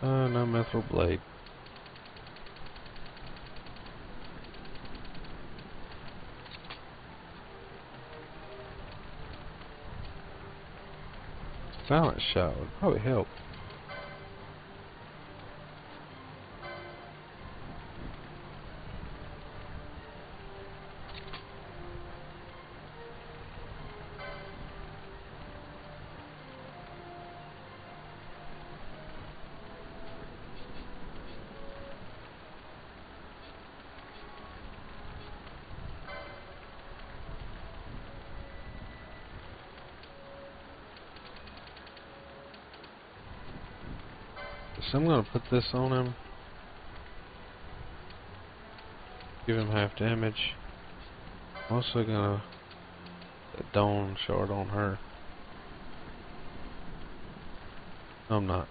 No mithril blade. Silent shot would probably help. So I'm gonna put this on him. Give him half damage. I'm also gonna put a dawn shard on her. No, I'm not.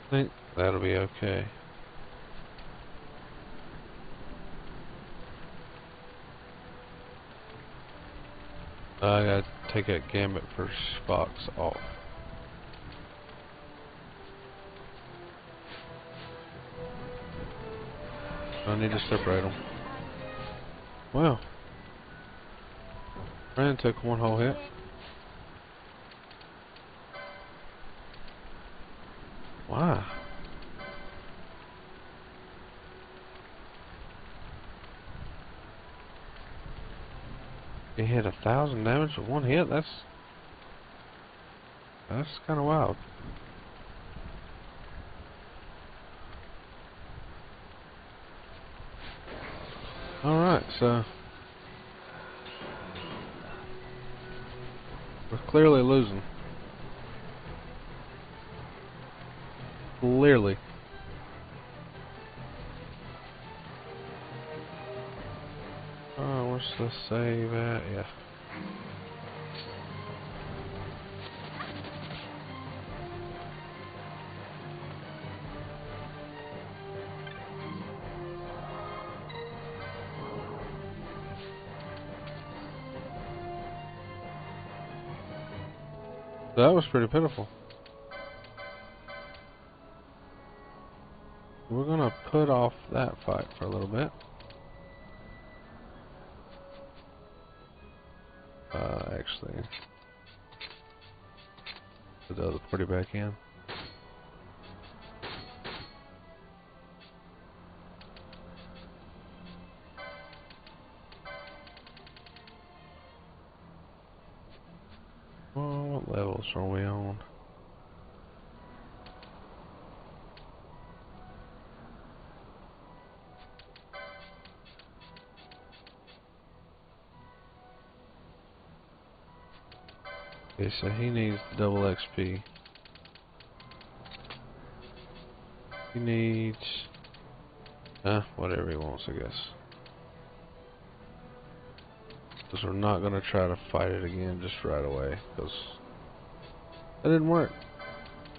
I think that'll be okay. I gotta take that gambit for Spox off. I need to separate them. Wow. Ryan took one whole hit. Wow. He hit 1,000 damage with one hit. That's kind of wild. All right, so we're clearly losing. Clearly. Where's the save at? Yeah. That was pretty pitiful. We're gonna put off that fight for a little bit. Actually, put the other party back in. Oh, what levels are we on? Okay, so he needs double XP. He needs whatever he wants, I guess. Because we're not gonna try to fight it again just right away, because that didn't work.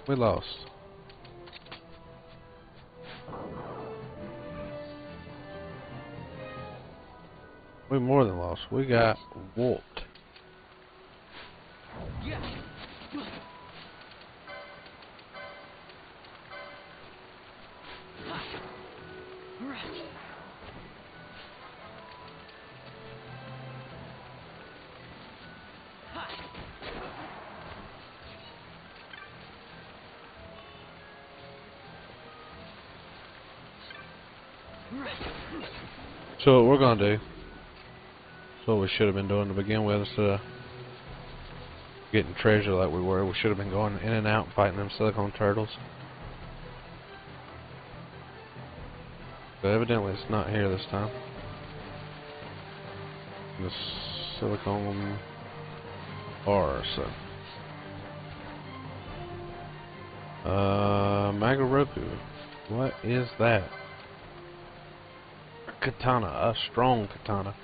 We lost. We more than lost. We got whooped. So what we're gonna do, so what we should have been doing to begin with, instead of getting treasure like we were, we should have been going in and out fighting them silicone turtles. But evidently it's not here this time. The silicone bar, so. Magaroku. What is that? Katana, a strong katana.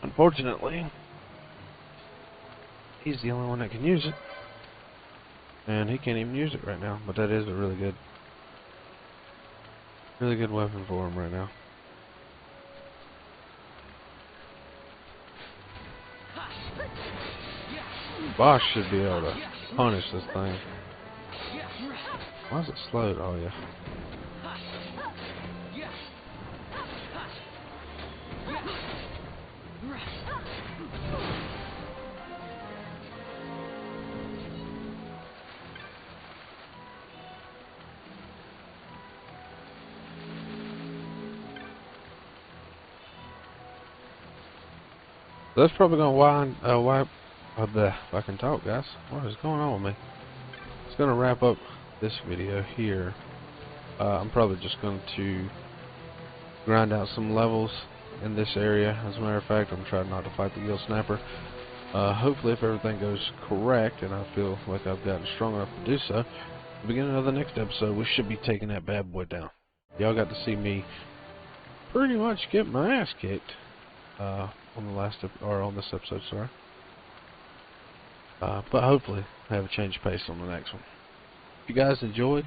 Unfortunately, he's the only one that can use it, and he can't even use it right now. But that is a really good weapon for him right now. Boss should be able to punish this thing. Why is it slowed? Oh yeah. That's probably gonna wipe. If I can talk, guys. What is going on with me? It's gonna wrap up this video here. I'm probably just going to grind out some levels in this area. As a matter of fact, I'm trying not to fight the gill snapper. Hopefully, if everything goes correct, and I feel like I've gotten strong enough to do so, at the beginning of the next episode, we should be taking that bad boy down. Y'all got to see me pretty much get my ass kicked on this episode, sorry. But hopefully, I have a change of pace on the next one. If you guys enjoyed,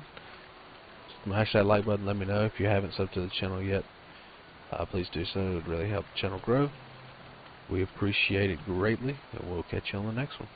smash that like button. Let me know. If you haven't subbed to the channel yet, please do so. It would really help the channel grow. We appreciate it greatly, and we'll catch you on the next one.